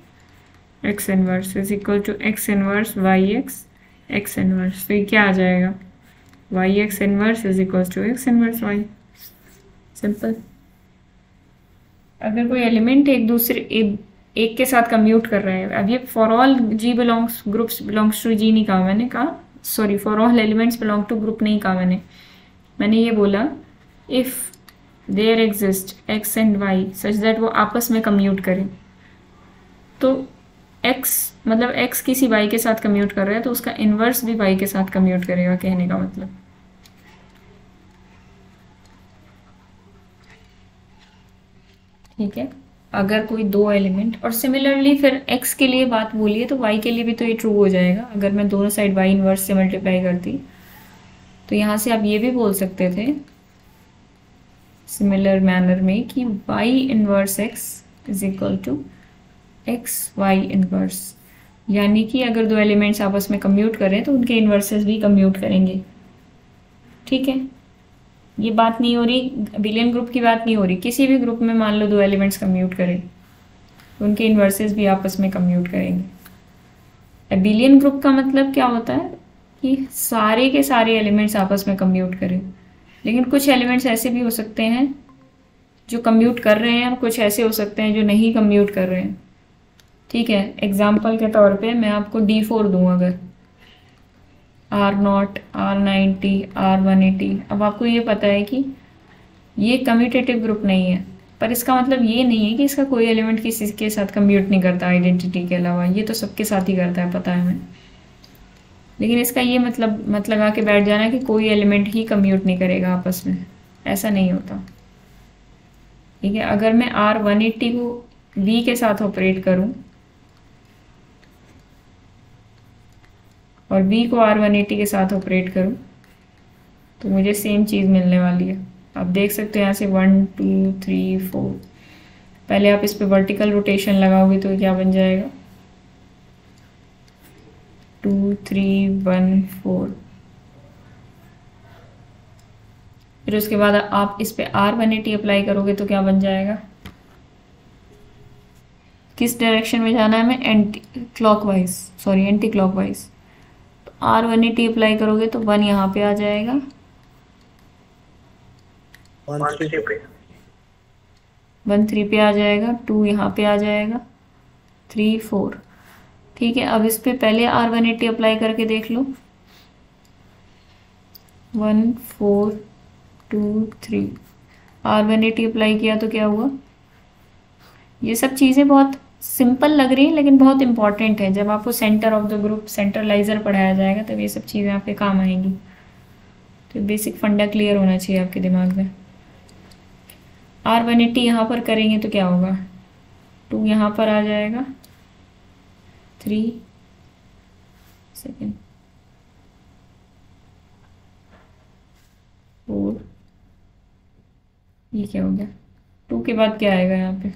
X inverse is equal to X inverse Y X X inverse, तो ये क्या आ जाएगा? Y X inverse is equal to X inverse Y. Simple. अगर कोई एलिमेंट एक के साथ कम्यूट कर रहा है, अब ये for all G belongs groups belongs to G नहीं कहा मैंने, कहा sorry for all elements belong to group नहीं कहा मैंने ये बोला if there exist x and y such that वो आपस में कम्यूट करें, तो एक्स मतलब एक्स किसी वाई के साथ कम्यूट कर रहा है तो उसका इन्वर्स भी वाई के साथ कम्यूट करेगा, कहने का मतलब। ठीक है, अगर कोई दो एलिमेंट, और सिमिलरली फिर x के लिए बात बोलिए तो y के लिए भी तो ये ट्रू हो जाएगा। अगर मैं दोनों साइड y इनवर्स से मल्टीप्लाई करती तो यहाँ से आप ये भी बोल सकते थे सिमिलर मैनर में कि y inverse x is equal to X Y inverse, यानी कि अगर दो एलिमेंट्स आपस में कम्यूट करें तो उनके इन्वर्सेस भी कम्यूट करेंगे। ठीक है, ये बात नहीं हो रही बिलियन ग्रुप की, बात नहीं हो रही, किसी भी ग्रुप में मान लो दो एलिमेंट्स कम्यूट करें तो उनके इन्वर्सेस भी आपस में कम्यूट करेंगे। बिलियन ग्रुप का मतलब क्या होता है कि सारे के सारे एलिमेंट्स आपस में कम्यूट करें, लेकिन कुछ एलिमेंट्स ऐसे भी हो सकते हैं जो कम्यूट कर रहे हैं और कुछ ऐसे हो सकते हैं जो नहीं कम्यूट कर रहे हैं। ठीक है, एग्जाम्पल के तौर पे मैं आपको D4 दूँ, अगर R0, R90, R180, अब आपको ये पता है कि ये कम्यूटेटिव ग्रुप नहीं है, पर इसका मतलब ये नहीं है कि इसका कोई एलिमेंट किसी के साथ कम्यूट नहीं करता आइडेंटिटी के अलावा, ये तो सबके साथ ही करता है, पता है हमें। लेकिन इसका ये मतलब मत लगा के बैठ जाना कि कोई एलिमेंट ही कम्यूट नहीं करेगा आपस में, ऐसा नहीं होता। ठीक है, अगर मैं R180 को V के साथ ऑपरेट करूं और V को R180 के साथ ऑपरेट करूं तो मुझे सेम चीज़ मिलने वाली है। आप देख सकते हो यहाँ से 1 2 3 4, पहले आप इस पे वर्टिकल रोटेशन लगाओगे तो क्या बन जाएगा 2 3 1 4, फिर उसके बाद आप इस पे R180 अप्लाई करोगे तो क्या बन जाएगा, किस डायरेक्शन में जाना है हमें, एंटी क्लॉकवाइज। तो R180 अप्लाई करोगे तो 1 यहाँ पे आ जाएगा, 1 3 पे आ जाएगा, 2 यहाँ पे आ जाएगा, 3 4। ठीक है, अब इस पे पहले R180 अप्लाई करके देख लो, 1 4 2 3, R180 अप्लाई किया तो क्या हुआ। ये सब चीज़ें बहुत सिंपल लग रही है लेकिन बहुत इंपॉर्टेंट है। जब आपको सेंटर ऑफ द ग्रुप सेंट्रलाइजर पढ़ाया जाएगा तब ये सब चीज़ें आपके काम आएंगी। तो बेसिक फंडा क्लियर होना चाहिए आपके दिमाग में। R180 यहाँ पर करेंगे तो क्या होगा, 2 यहाँ पर आ जाएगा, 3 सेकेंड 4, ये क्या हो गया, 2 के बाद क्या आएगा, यहाँ पे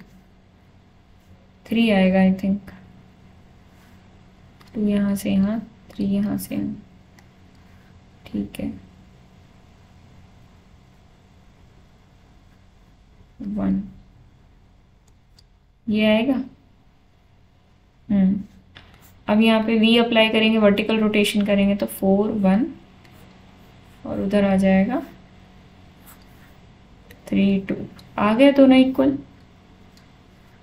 3 आएगा आई थिंक, 2 यहाँ से यहाँ, 3 यहाँ से यहाँ। ठीक है, 1 ये आएगा। अब यहाँ पे V अप्लाई करेंगे, वर्टिकल रोटेशन करेंगे तो 4 1 और उधर आ जाएगा 3 2, आ गए दोनों इक्वल।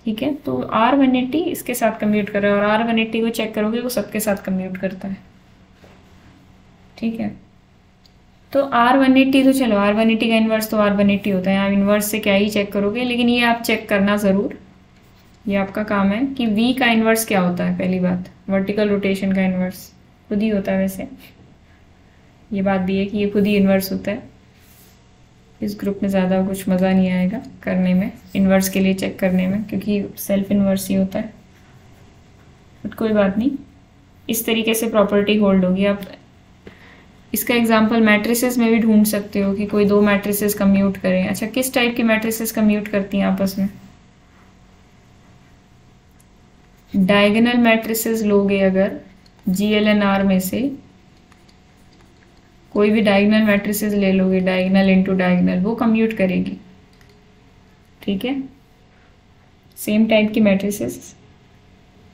ठीक है, तो R180 इसके साथ कम्यूट कर रहा है और R180 को चेक करोगे वो सबके साथ कम्यूट करता है। ठीक है, तो R180 तो चलो R180 का इन्वर्स तो R180 होता है, आप इन्वर्स से क्या ही चेक करोगे, लेकिन ये आप चेक करना ज़रूर, ये आपका काम है कि V का इन्वर्स क्या होता है। पहली बात, वर्टिकल रोटेशन का इन्वर्स खुद ही होता है, वैसे ये बात भी है कि ये खुद ही इन्वर्स होता है। इस ग्रुप में ज़्यादा कुछ मज़ा नहीं आएगा करने में, इन्वर्स के लिए चेक करने में, क्योंकि सेल्फ इन्वर्स ही होता है। बट कोई बात नहीं, इस तरीके से प्रॉपर्टी होल्ड होगी। आप इसका एग्जांपल मैट्रिसेस में भी ढूंढ सकते हो कि कोई दो मैट्रिसेस कम्यूट करें। अच्छा, किस टाइप की मैट्रिसेस कम्यूट करती हैं आपस में? डायगोनल मैट्रिसेस लोगे अगर GLNR में से कोई भी डायगोनल मैट्रिसेस ले लोगे, डायगोनल इनटू डायगोनल, वो कम्यूट करेगी। ठीक है, सेम टाइप की मैट्रिसेस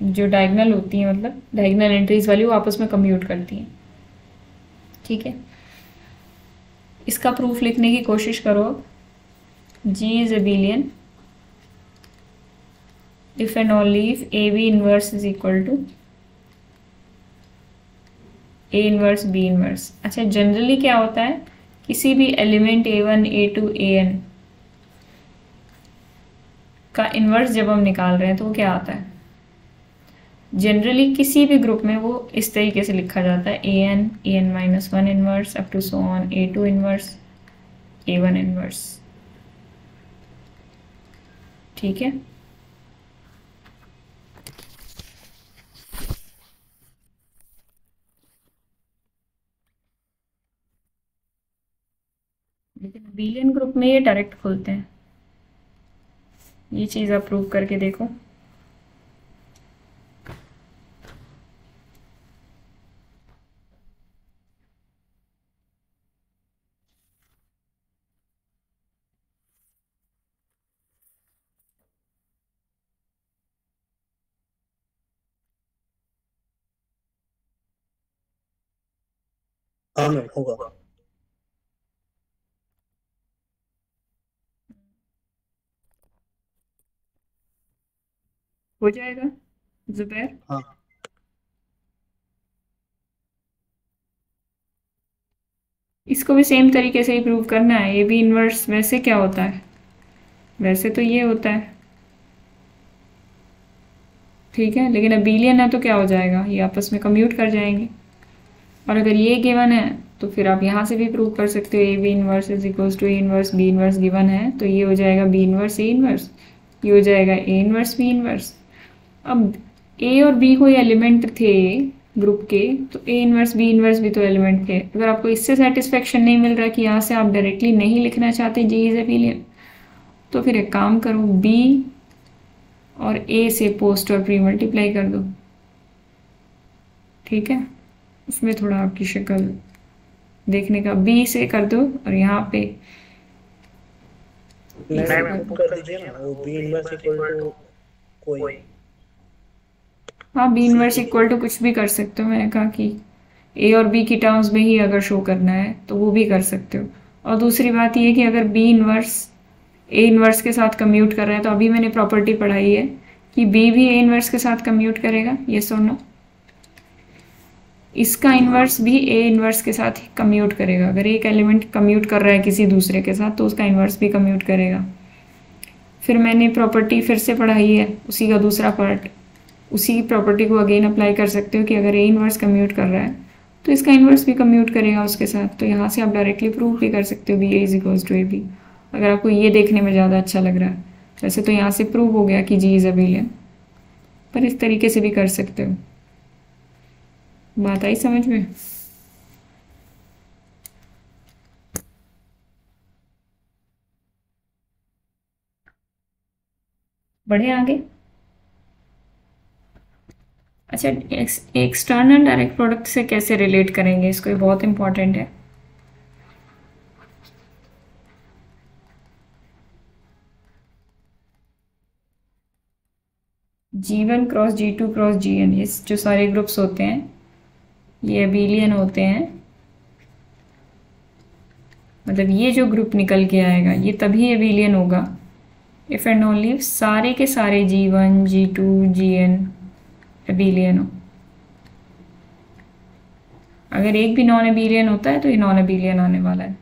जो डायगोनल होती हैं, मतलब डायगोनल एंट्रीज वाली, वो आपस में कम्यूट करती हैं। ठीक है, इसका प्रूफ लिखने की कोशिश करो। G is abelian if and only if AB inverse is equal to A inverse B inverse. अच्छा, जनरली क्या होता है, किसी भी एलिमेंट A1 A2 AN का इन्वर्स जब हम निकाल रहे हैं तो वो क्या आता है, जनरली किसी भी ग्रुप में वो इस तरीके से लिखा जाता है, AN inverse up to so on A2 inverse A1 inverse. ठीक है, लेकिन अबेलियन ग्रुप में ये डायरेक्ट खुलते हैं। ये चीज़ आप प्रूव करके देखो। हाँ मैम, होगा। हो जाएगा जुबैर? हाँ इसको भी सेम तरीके से ही प्रूव करना है। ये भी इन्वर्स वैसे क्या होता है, वैसे तो ये होता है। ठीक है, लेकिन अबेलियन है तो क्या हो जाएगा, ये आपस में कम्यूट कर जाएंगे। और अगर ये गिवन है तो फिर आप यहाँ से भी प्रूव कर सकते हो, A B inverse is equals to A inverse B inverse given है, तो ये हो जाएगा बी इनवर्स ए इनवर्स, ये हो जाएगा ए इनवर्स बी इनवर्स। अब ए और बी कोई एलिमेंट थे ग्रुप के, तो ए इनवर्स बी इनवर्स भी तो एलिमेंट थे। अगर आपको इससे सेटिस्फेक्शन नहीं मिल रहा कि यहाँ से आप डायरेक्टली नहीं लिखना चाहते जी इज अबेलियन, तो फिर एक काम करो, बी और ए से पोस्ट और प्री मल्टीप्लाई कर दो। ठीक है, उसमें थोड़ा आपकी शक्ल देखने का, बी से कर दो और यहाँ पे मैम कर दीजिए ना, वो बी इनवर्स इक्वल टू कोई। हाँ, बी इनवर्स इक्वल टू कुछ भी कर सकते हो। मैंने कहा कि ए और बी की टर्म्स में ही अगर शो करना है तो वो भी कर सकते हो। और दूसरी बात ये कि अगर बी इनवर्स ए इनवर्स के साथ कम्यूट कर रहा है, तो अभी मैंने प्रॉपर्टी पढ़ाई है कि बी भी ए इनवर्स के साथ कम्यूट करेगा, यस और नो। इसका इन्वर्स भी ए इन्वर्स के साथ कम्यूट करेगा। अगर एक एलिमेंट कम्यूट कर रहा है किसी दूसरे के साथ, तो उसका इन्वर्स भी कम्यूट करेगा। फिर मैंने प्रॉपर्टी फिर से पढ़ाई है, उसी का दूसरा पार्ट, उसी प्रॉपर्टी को अगेन अप्लाई कर सकते हो कि अगर ए इन्वर्स कम्यूट कर रहा है तो इसका इन्वर्स भी कम्यूट करेगा उसके साथ। तो यहाँ से आप डायरेक्टली प्रूव भी कर सकते हो B A is equals to A B, अगर आपको ये देखने में ज़्यादा अच्छा लग रहा है। वैसे तो यहाँ से प्रूव हो गया कि जी इज अबेलियन, पर इस तरीके से भी कर सकते हो। बात आई समझ में? बढ़े आगे। अच्छा, एक्सटर्नल डायरेक्ट प्रोडक्ट से कैसे रिलेट करेंगे इसको, ये बहुत इंपॉर्टेंट है। G1 cross G2 cross Gn, ये जो सारे ग्रुप्स होते हैं ये अबेलियन होते हैं। मतलब ये जो ग्रुप निकल के आएगा ये तभी अबेलियन होगा इफ एंड ओनली सारे के सारे G1 G2 Gn अबेलियन हो। अगर एक भी नॉन एबिलियन होता है तो ये नॉन एबिलियन आने वाला है।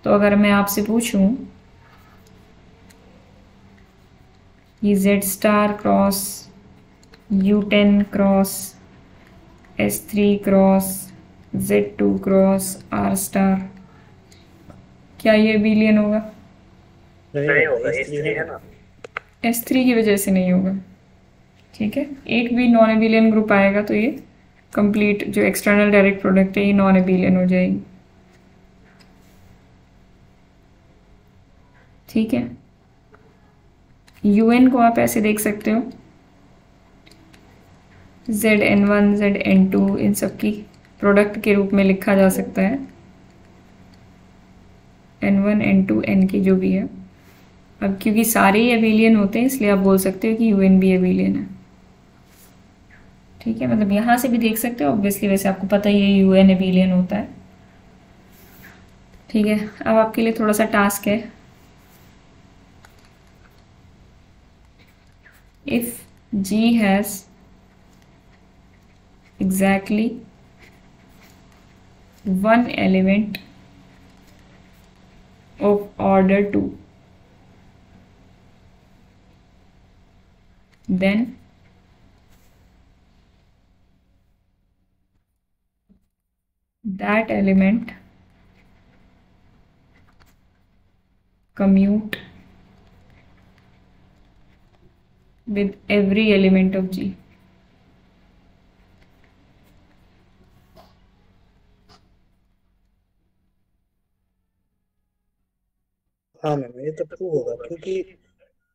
तो अगर मैं आपसे पूछूं ये Z star cross U10 cross S3 cross Z2 cross R star, क्या ये एबिलियन होगा? नहीं होगा, S3 है ना। S3 की वजह से नहीं होगा। ठीक है, एक भी नॉन एबिलियन ग्रुप आएगा तो ये कंप्लीट जो एक्सटर्नल डायरेक्ट प्रोडक्ट है ये नॉन एबिलियन हो जाएगी। ठीक है, UN को आप ऐसे देख सकते हो ZN1 ZN2 इन सब की प्रोडक्ट के रूप में लिखा जा सकता है, N1 N2 N की जो भी है। अब क्योंकि सारे ही एबिलियन होते हैं इसलिए आप बोल सकते हो कि UN भी एबिलियन है। ठीक है, मतलब यहाँ से भी देख सकते हो ऑब्वियसली, वैसे आपको पता ही है UN एबिलियन होता है। ठीक है, अब आपके लिए थोड़ा सा टास्क है। If G has exactly one element of order 2, then that element commute with every element of G. हाँ मैम, ये तो ट्रू होगा क्योंकि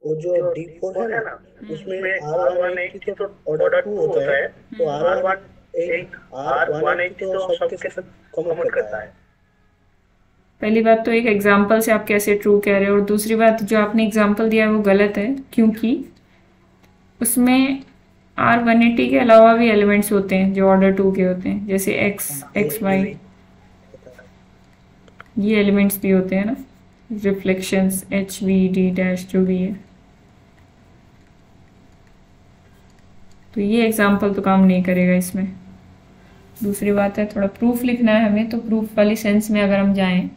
वो जो D4 है ना, उसमें R180 तो ऑर्डर 2 होता है, तो R180 तो सबके सब कमेंट करता है। पहली बात तो एक एग्जाम्पल से आप कैसे ट्रू कह रहे हो, और दूसरी बात जो आपने एग्जाम्पल दिया है वो गलत है, क्योंकि उसमें R180 के अलावा भी एलिमेंट्स होते हैं जो ऑर्डर 2 के होते हैं, जैसे X Y, ये एलिमेंट्स भी होते हैं ना, रिफ्लेक्शंस HV D' जो भी है। तो ये एग्जाम्पल तो काम नहीं करेगा इसमें। दूसरी बात है थोड़ा प्रूफ लिखना है हमें, तो प्रूफ वाली सेंस में अगर हम जाएं,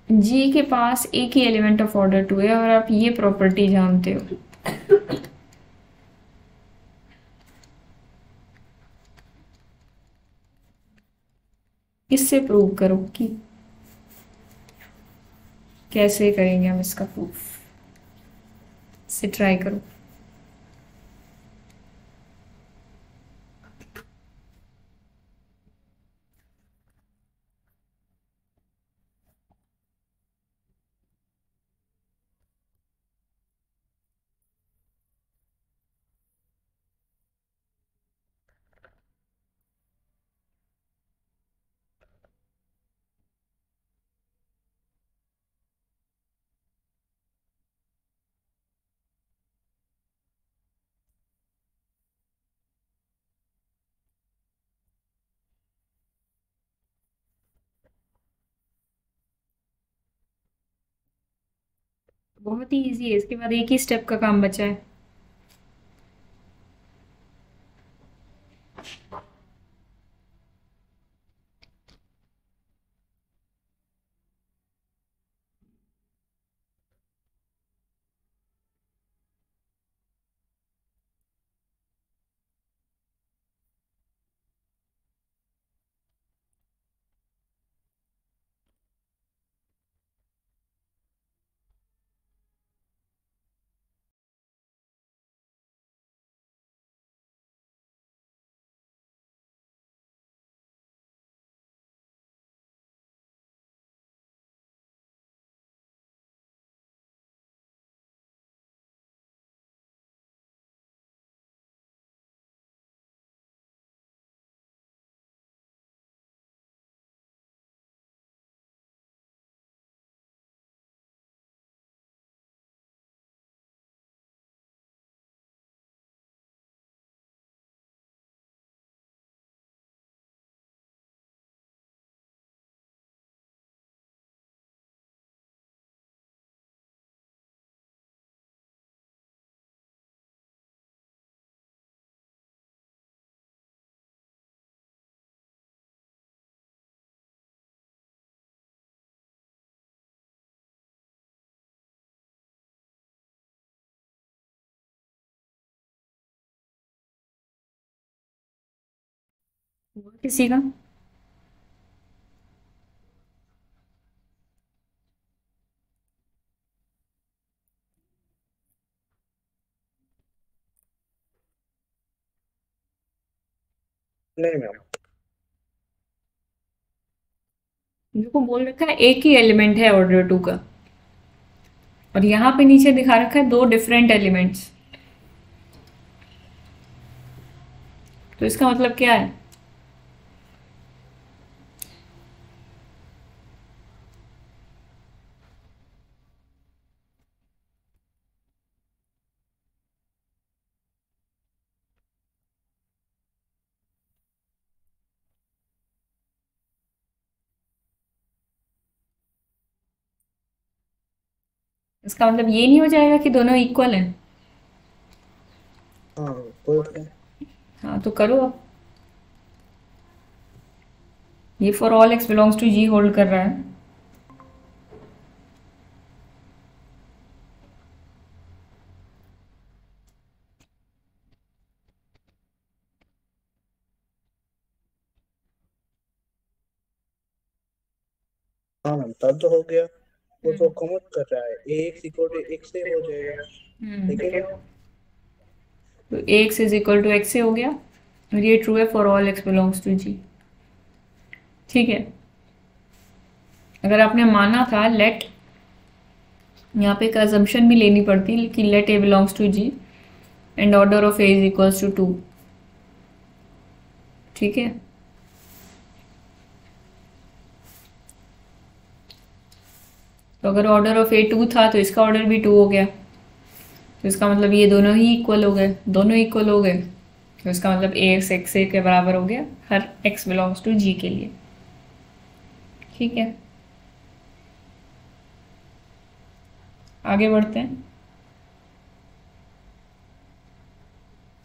जी के पास एक ही एलिमेंट ऑफ ऑर्डर 2 है और आप ये प्रॉपर्टी जानते हो, इससे प्रूव करो कि कैसे करेंगे हम इसका प्रूफ, से ट्राई करो। बहुत ही इजी है, इसके बाद एक ही स्टेप का काम बचा है। हुआ किसी का? नहीं मैम। मेरे को बोल रखा है एक ही एलिमेंट है ऑर्डर 2 का, और यहाँ पे नीचे दिखा रखा है 2 डिफरेंट एलिमेंट्स। तो इसका मतलब क्या है? इसका मतलब ये नहीं हो जाएगा कि दोनों इक्वल हैं? हाँ कोई नहीं। हाँ तो करो अब। ये for all x belongs to G hold कर रहा है। हाँ मैम तब तो हो गया। वो तो कॉमन कर रहा है, a x equal to x से हो जाएगा। लेकिन तो a x is equal to x से हो गया, और ये ट्रू है for all x belongs to G. ठीक है। अगर आपने माना था लेट, यहाँ पे एक अजम्पशन भी लेनी पड़ती कि let a belongs to G and order of A is equals to 2। ठीक है। तो अगर ऑर्डर ऑफ ए 2 था तो इसका ऑर्डर भी 2 हो गया, तो इसका मतलब ये दोनों ही इक्वल हो गए, दोनों इक्वल हो गए। तो इसका मतलब ए एक्स एक्स ए के बराबर हो गया हर एक्स बिलोंग्स टू जी के लिए। ठीक है, आगे बढ़ते हैं।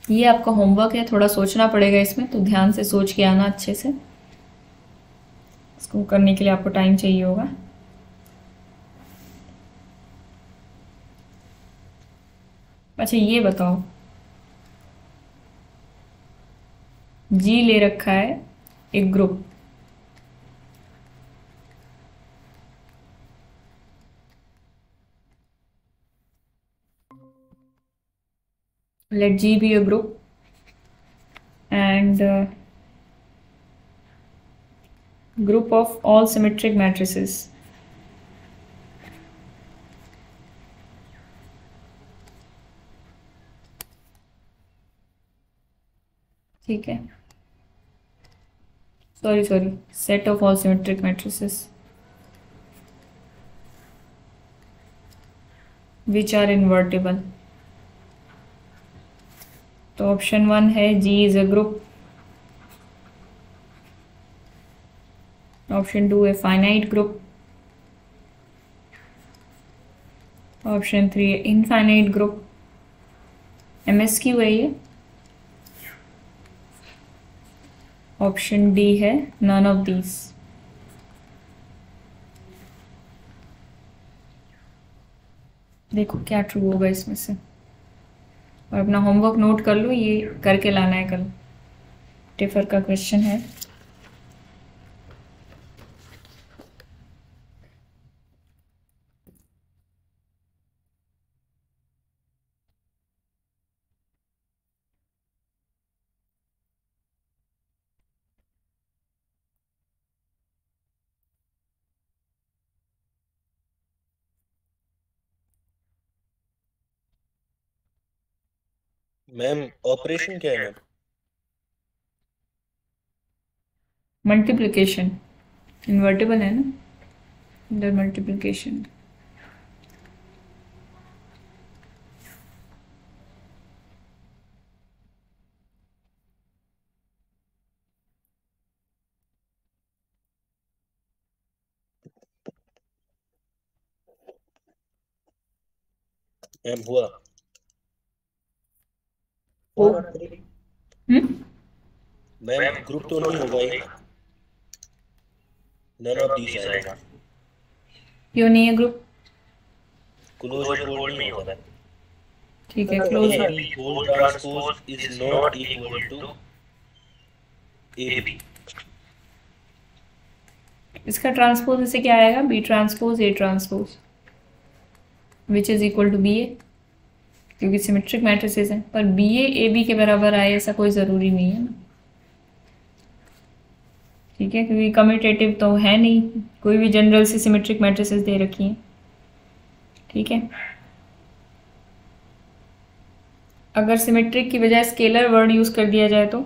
ये आपका होमवर्क है, थोड़ा सोचना पड़ेगा इसमें, तो ध्यान से सोच के आना अच्छे से। इसको करने के लिए आपको टाइम चाहिए होगा। अच्छा ये बताओ, जी ले रखा है एक group, let G be a group and group of all symmetric matrices. ठीक है, sorry set of all symmetric matrices which are invertible. तो ऑप्शन 1 है G is a group, option 2 है फाइनाइट ग्रुप, ऑप्शन 3 है इनफाइनाइट ग्रुप। MSQ है ये। ऑप्शन डी है नन ऑफ दीज। देखो क्या ट्रू होगा इसमें से, और अपना होमवर्क नोट कर लो, ये करके लाना है कल, टिफर का क्वेश्चन है। मैम ऑपरेशन क्या है मैम? मल्टीप्लिकेशन, इन्वर्टिबल है ना, अंडर मल्टीप्लिकेशन। मैम हुआ। ओ, 1 और 3। मैम ग्रुप तो नहीं होगा ही, नन ऑफ दीज आएगा। क्यों नहीं है ग्रुप? क्लोजर होल्ड नहीं होगा। ठीक है, close a b whole transpose is not equal to A b. इसका ट्रांसपोज इसे क्या आएगा, b transpose a transpose, which is equal to b a, क्योंकि सिमेट्रिक मैट्रिसेस हैं। पर बी ए बी के बराबर आए ऐसा कोई ज़रूरी नहीं है ना, ठीक है, क्योंकि कम्यूटेटिव तो है नहीं, कोई भी जनरल सी सिमेट्रिक मैट्रिसेस दे रखी हैं, ठीक है। अगर सिमेट्रिक की बजाय स्केलर वर्ड यूज़ कर दिया जाए तो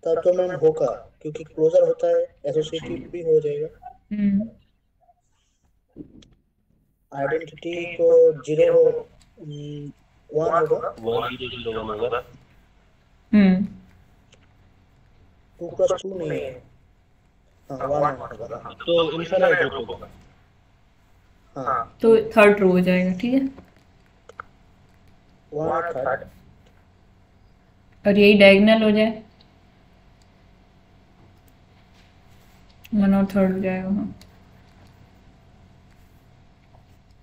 तब तो मैम होगा, क्योंकि क्लोजर होता है, एसोसिएटिव भी हो जाएगा। आइडेंटिटी तो 0 1 होगा, 1001 होगा। 2 + 2 नहीं है, हाँ 1 होगा, तो इनफाइनाइट ग्रुप होगा, हाँ तो थर्ड रो हो जाएगा, ठीक है। 1 और 3rd, और यही डायगोनल हो जाए, 1 और 3rd हो जाएगा, हाँ।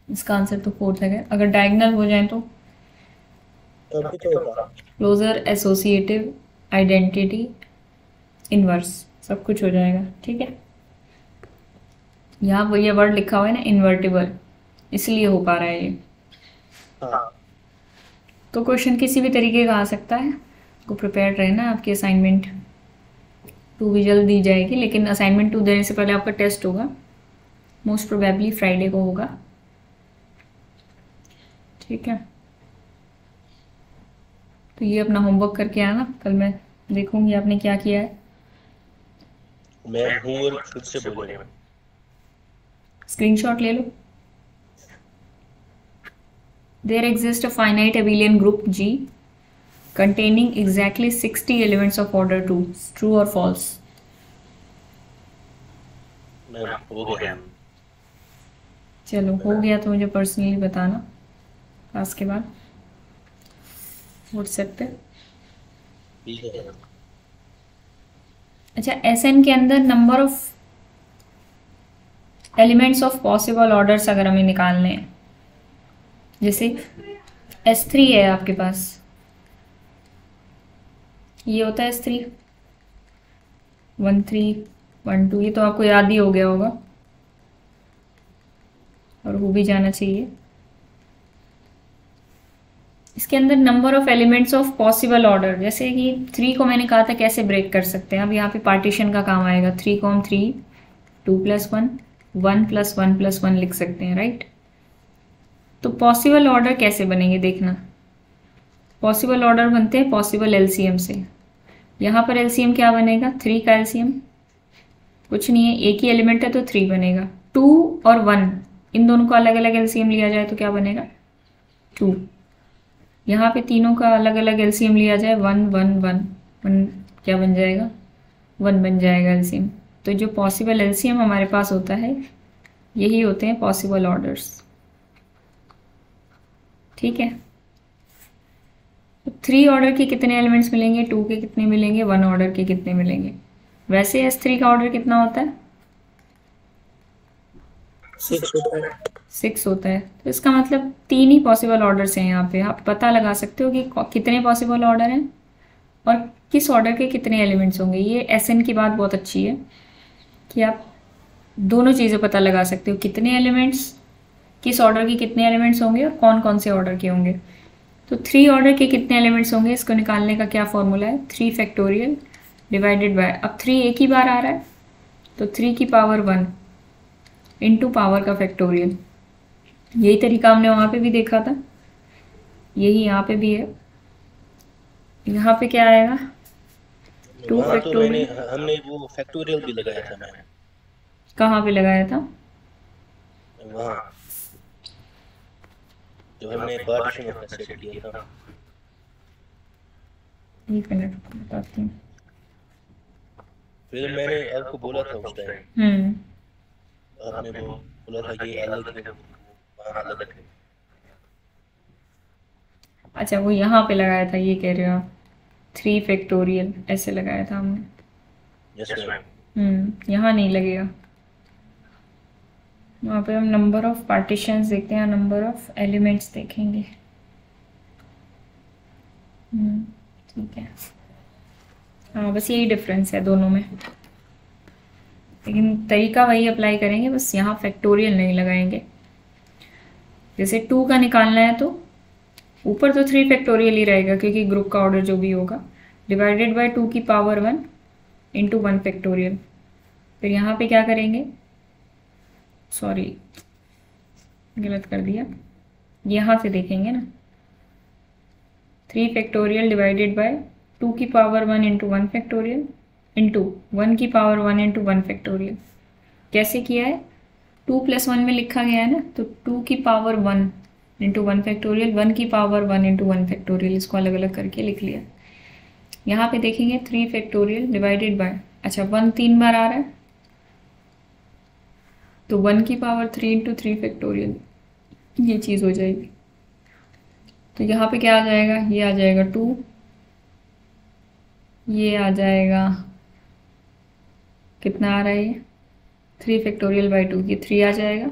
इसका आंसर तो 4th है। अगर डायगोनल हो जाए तो तब भी तो होगा। क्लोजर, एसोसिएटिव, आइडेंटिटी, इनवर्स, सब कुछ हो जाएगा, ठीक है। यहाँ वो ये वर्ड लिखा हुआ है ना इन्वर्टिबल, इसलिए हो पा रहा है ये। हाँ तो क्वेश्चन किसी भी तरीके का आ सकता है, को प्रिपेयर रहना। आपकी असाइनमेंट 2 भी जल्द दी जाएगी, लेकिन असाइनमेंट 2 देने से पहले आपका टेस्ट होगा, मोस्ट प्रोबेबली फ्राइडे को होगा, ठीक है। तो ये अपना होमवर्क करके आना, कल मैं देखूंगी आपने क्या किया है। मैं होमवर्क खुद से बोले में स्क्रीनशॉट ले लो। There exists a finite abelian group G containing exactly 60 elements of order 2. True or false? मैं हो गया। चलो हो गया तो मुझे पर्सनली बताना क्लास के बाद व्हाट्सएप पे। ठीक है। अच्छा, एसएन के अंदर number of elements of possible orders अगर हमें निकालने हैं, जैसे S3 है आपके पास, ये होता है S3 1 3 1 2, ये तो आपको याद ही हो गया होगा और हो भी जाना चाहिए। इसके अंदर number of elements of possible order, जैसे कि 3 को मैंने कहा था कैसे ब्रेक कर सकते हैं। अब यहाँ पे पार्टीशन का काम आएगा, 3 को हम 3 2 + 1 1 + 1 + 1 लिख सकते हैं, राइट। तो पॉसिबल ऑर्डर कैसे बनेंगे देखना। पॉसिबल ऑर्डर बनते हैं पॉसिबल एलसीएम से। यहाँ पर एलसीएम क्या बनेगा, 3 का एलसीएम कुछ नहीं है, एक ही एलिमेंट है तो 3 बनेगा। 2 और 1 इन दोनों का अलग अलग एलसीएम लिया जाए तो क्या बनेगा, 2। यहाँ पे तीनों का अलग अलग एलसीएम लिया जाए, 1 1 1 1 क्या बन जाएगा, 1 बन जाएगा एलसीएम। तो जो पॉसिबल एलसीएम हमारे पास होता है यही होते हैं पॉसिबल ऑर्डर्स, ठीक है। तो 3 ऑर्डर के कितने एलिमेंट्स मिलेंगे, 2 के कितने मिलेंगे, 1 ऑर्डर के कितने मिलेंगे। वैसे S3 का ऑर्डर कितना होता है, 6 होता है। 6 होता है। तो इसका मतलब 3 ही पॉसिबल ऑर्डर्स हैं। यहाँ पे आप पता लगा सकते हो कि कितने पॉसिबल ऑर्डर हैं और किस ऑर्डर के कितने एलिमेंट्स होंगे। ये SN की बात बहुत अच्छी है कि आप दोनों चीज़ें पता लगा सकते हो, कितने एलिमेंट्स, किस ऑर्डर के कितने एलिमेंट्स होंगे और कौन कौन से ऑर्डर के होंगे। तो 3 ऑर्डर के कितने एलिमेंट्स होंगे, इसको निकालने का क्या फॉर्मूला है, 3 फैक्टोरियल डिवाइडेड बाय, अब 3 एक ही बार आ रहा है तो 3 की पावर 1 इंटू पावर का फैक्टोरियल। यही तरीका हमने वहाँ पे भी देखा था, यही यहाँ पे भी है। यहाँ पे क्या आएगा, 2 वहाँ तो फैक्टोरियल। हमने वो फैक्टोरियल भी लगाया था मैंने, कहाँ पे लगाया था, वहाँ जो हमने पार्टीशन में सेट किया था। 1 मिनट बताती हूँ। फिर मैंने आपको बोला था उस टाइम, आपने वो बोला था ये अलग है, वहाँ अलग है। अच्छा, वो यहाँ पे लगाया था, ये कह रहे हो आप, 3 फैक्टोरियल ऐसे लगाया था हमने। Yes ma'am. यहाँ नहीं लगेगा, वहाँ पे हम नंबर ऑफ पार्टीशंस देखते हैं, नंबर ऑफ एलिमेंट्स देखेंगे। ठीक है, हाँ बस यही डिफरेंस है दोनों में, लेकिन तरीका वही अप्लाई करेंगे, बस यहाँ फैक्टोरियल नहीं लगाएंगे। जैसे 2 का निकालना है तो ऊपर तो 3 फैक्टोरियल ही रहेगा क्योंकि ग्रुप का ऑर्डर जो भी होगा, डिवाइडेड बाय 2 की पावर 1 इंटू 1 फैक्टोरियल। फिर यहाँ पे क्या करेंगे, सॉरी गलत कर दिया, यहाँ से देखेंगे ना, 3 फैक्टोरियल डिवाइडेड बाय 2 की पावर 1 इंटू 1 फैक्टोरियल इंटू 1 की पावर 1 इंटू 1 फैक्टोरियल। कैसे किया है, 2 + 1 में लिखा गया है ना, तो 2 की पावर 1 इंटू 1 फैक्टोरियल, 1 की पावर 1 इंटू 1 फैक्टोरियल, इसको अलग अलग करके लिख लिया। यहाँ पे देखेंगे 3 फैक्टोरियल डिवाइडेड बाय, अच्छा 1 3 बार आ रहा है तो 1 की पावर 3 इंटू 3 फैक्टोरियल, ये चीज़ हो जाएगी। तो यहाँ पे क्या आ जाएगा, ये आ जाएगा 2, ये आ जाएगा, कितना आ रहा है ये 3 फैक्टोरियल बाई 2, ये 3 आ जाएगा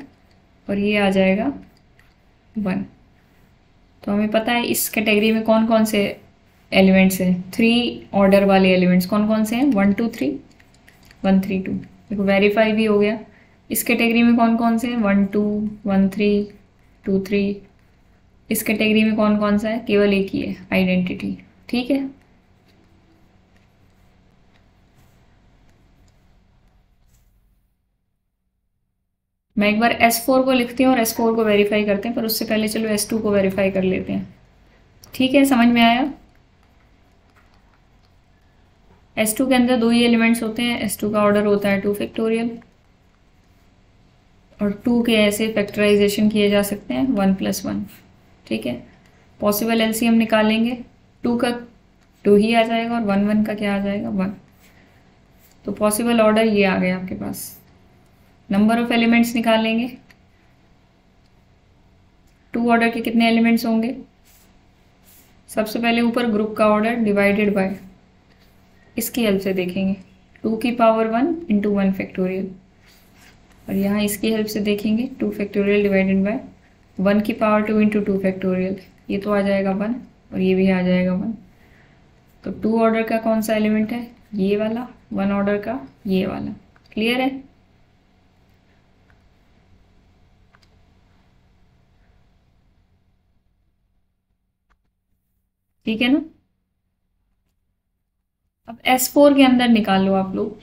और ये आ जाएगा 1। तो हमें पता है इस कैटेगरी में कौन कौन से एलिमेंट्स हैं, 3 ऑर्डर वाले एलिमेंट्स कौन कौन से हैं, 1 2 3 1 3 2, देखो वेरीफाई भी हो गया। इस कैटेगरी में कौन कौन से हैं, 1 2 1 3 2 3। इस कैटेगरी में कौन कौन सा है, केवल एक ही है, आइडेंटिटी। ठीक है, मैं एक बार S4 को लिखती हूँ और S4 को वेरीफाई करते हैं, पर उससे पहले चलो S2 को वेरीफाई कर लेते हैं। ठीक है, समझ में आया। S2 के अंदर 2 ही एलिमेंट्स होते हैं, S2 का ऑर्डर होता है 2 फैक्टोरियल, और 2 के ऐसे फैक्टराइजेशन किए जा सकते हैं 1 + 1। ठीक है, पॉसिबल एलसीएम निकालेंगे, 2 का 2 ही आ जाएगा और 1 1 का क्या आ जाएगा 1। तो पॉसिबल ऑर्डर ये आ गया आपके पास। नंबर ऑफ एलिमेंट्स निकालेंगे, 2 ऑर्डर के कितने एलिमेंट्स होंगे, सबसे पहले ऊपर ग्रुप का ऑर्डर डिवाइडेड बाय, इसकी हेल्प से देखेंगे 2 की पावर 1 इंटू 1 फैक्टोरियल, और यहाँ इसकी हेल्प से देखेंगे 2 फैक्टोरियल डिवाइडेड बाय 1 की पावर 2 इंटू 2 फैक्टोरियल, ये तो आ जाएगा 1 और ये भी आ जाएगा 1। तो 2 ऑर्डर का कौन सा एलिमेंट है, ये वाला, 1 ऑर्डर का ये वाला। क्लियर है, ठीक है ना। अब S4 के अंदर निकालो आप लोग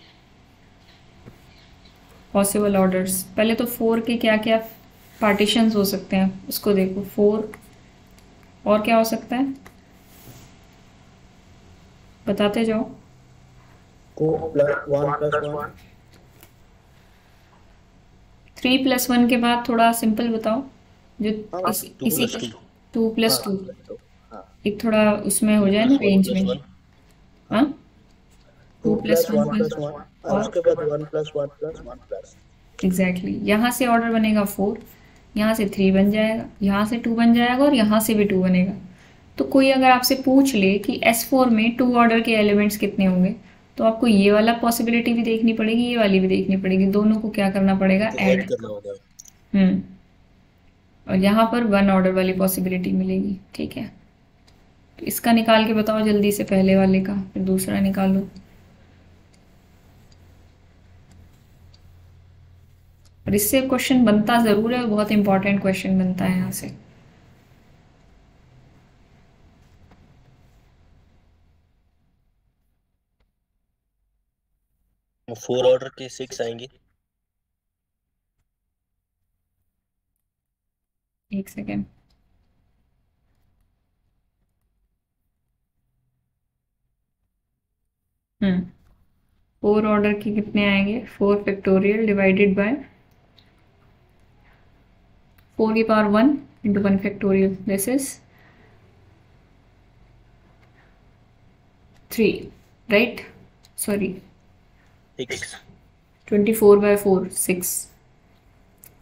पॉसिबल ऑर्डर्स। पहले तो 4 के क्या क्या पार्टीशंस हो सकते हैं उसको देखो, 4 और क्या हो सकता है बताते जाओ। 2 + 1 + 1 3 + 1 के बाद थोड़ा सिंपल बताओ, जो हाँ, इसी 2 + 2, हाँ, एक थोड़ा उसमें हो जाए ना रेंज में। हाँ 2 2 + 1 + 1 और उसके बाद 1 + 1 + 1 एग्जैक्टली, यहाँ से ऑर्डर बनेगा 4, यहाँ से 3 बन जाएगा, यहाँ से 2 बन जाएगा और यहाँ से भी 2 बनेगा। तो कोई अगर आपसे पूछ ले कि S4 में 2 ऑर्डर के एलिमेंट्स कितने होंगे, तो आपको ये वाला पॉसिबिलिटी भी देखनी पड़ेगी, ये वाली भी देखनी पड़ेगी, दोनों को क्या करना पड़ेगा, ऐड करना होगा। और यहाँ पर 1 ऑर्डर वाली पॉसिबिलिटी मिलेगी। ठीक है, तो इसका निकाल के बताओ जल्दी से, पहले वाले का, फिर दूसरा निकालो। और इससे क्वेश्चन बनता ज़रूर है, बहुत इंपॉर्टेंट क्वेश्चन बनता है यहाँ से। वो 4 ऑर्डर के 6 आएंगे। एक सेकेंड, हम्म 4 ऑर्डर के कितने आएंगे, 4 फैक्टोरियल डिवाइडेड बाय 4 की power 1 into 1 factorial, this is 3, right, sorry 6 24/4 6,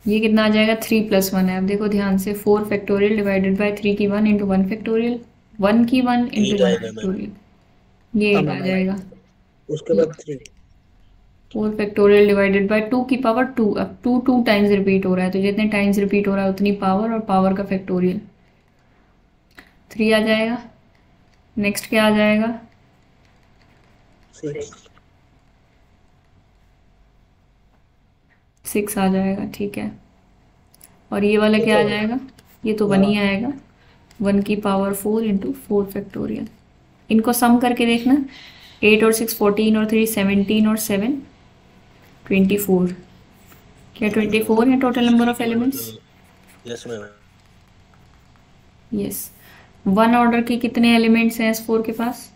ये कितना आ जाएगा, 3 + 1 है। अब देखो ध्यान से, 4 फैक्टोरियल डिवाइडेड बाय 3 की 1 इंटू 1 फैक्टोरियल, 1 की 1 इंटू 1 फैक्टोरियल, ये आ जाएगा। उसके बाद 3 4 फैक्टोरियल डिवाइडेड बाय 2 की पावर 2। अब 2 टाइम्स रिपीट हो रहा है, तो जितने टाइम्स रिपीट हो रहा है उतनी पावर, और पावर का फैक्टोरियल 3 आ जाएगा। नेक्स्ट क्या आ जाएगा? 6। 6 आ जाएगा, ठीक है। और ये वाला क्या आ जाएगा? ये तो 1 ही आएगा। 1 की पावर 4 इंटू 4 फैक्टोरियल। इनको सम करके देखना, 8 और 6 14 और 3 17 और 7 24। क्या 24 है total number of elements? Yes ma'am. Yes. 1 order के कितने एलिमेंट्स हैं S4 के पास?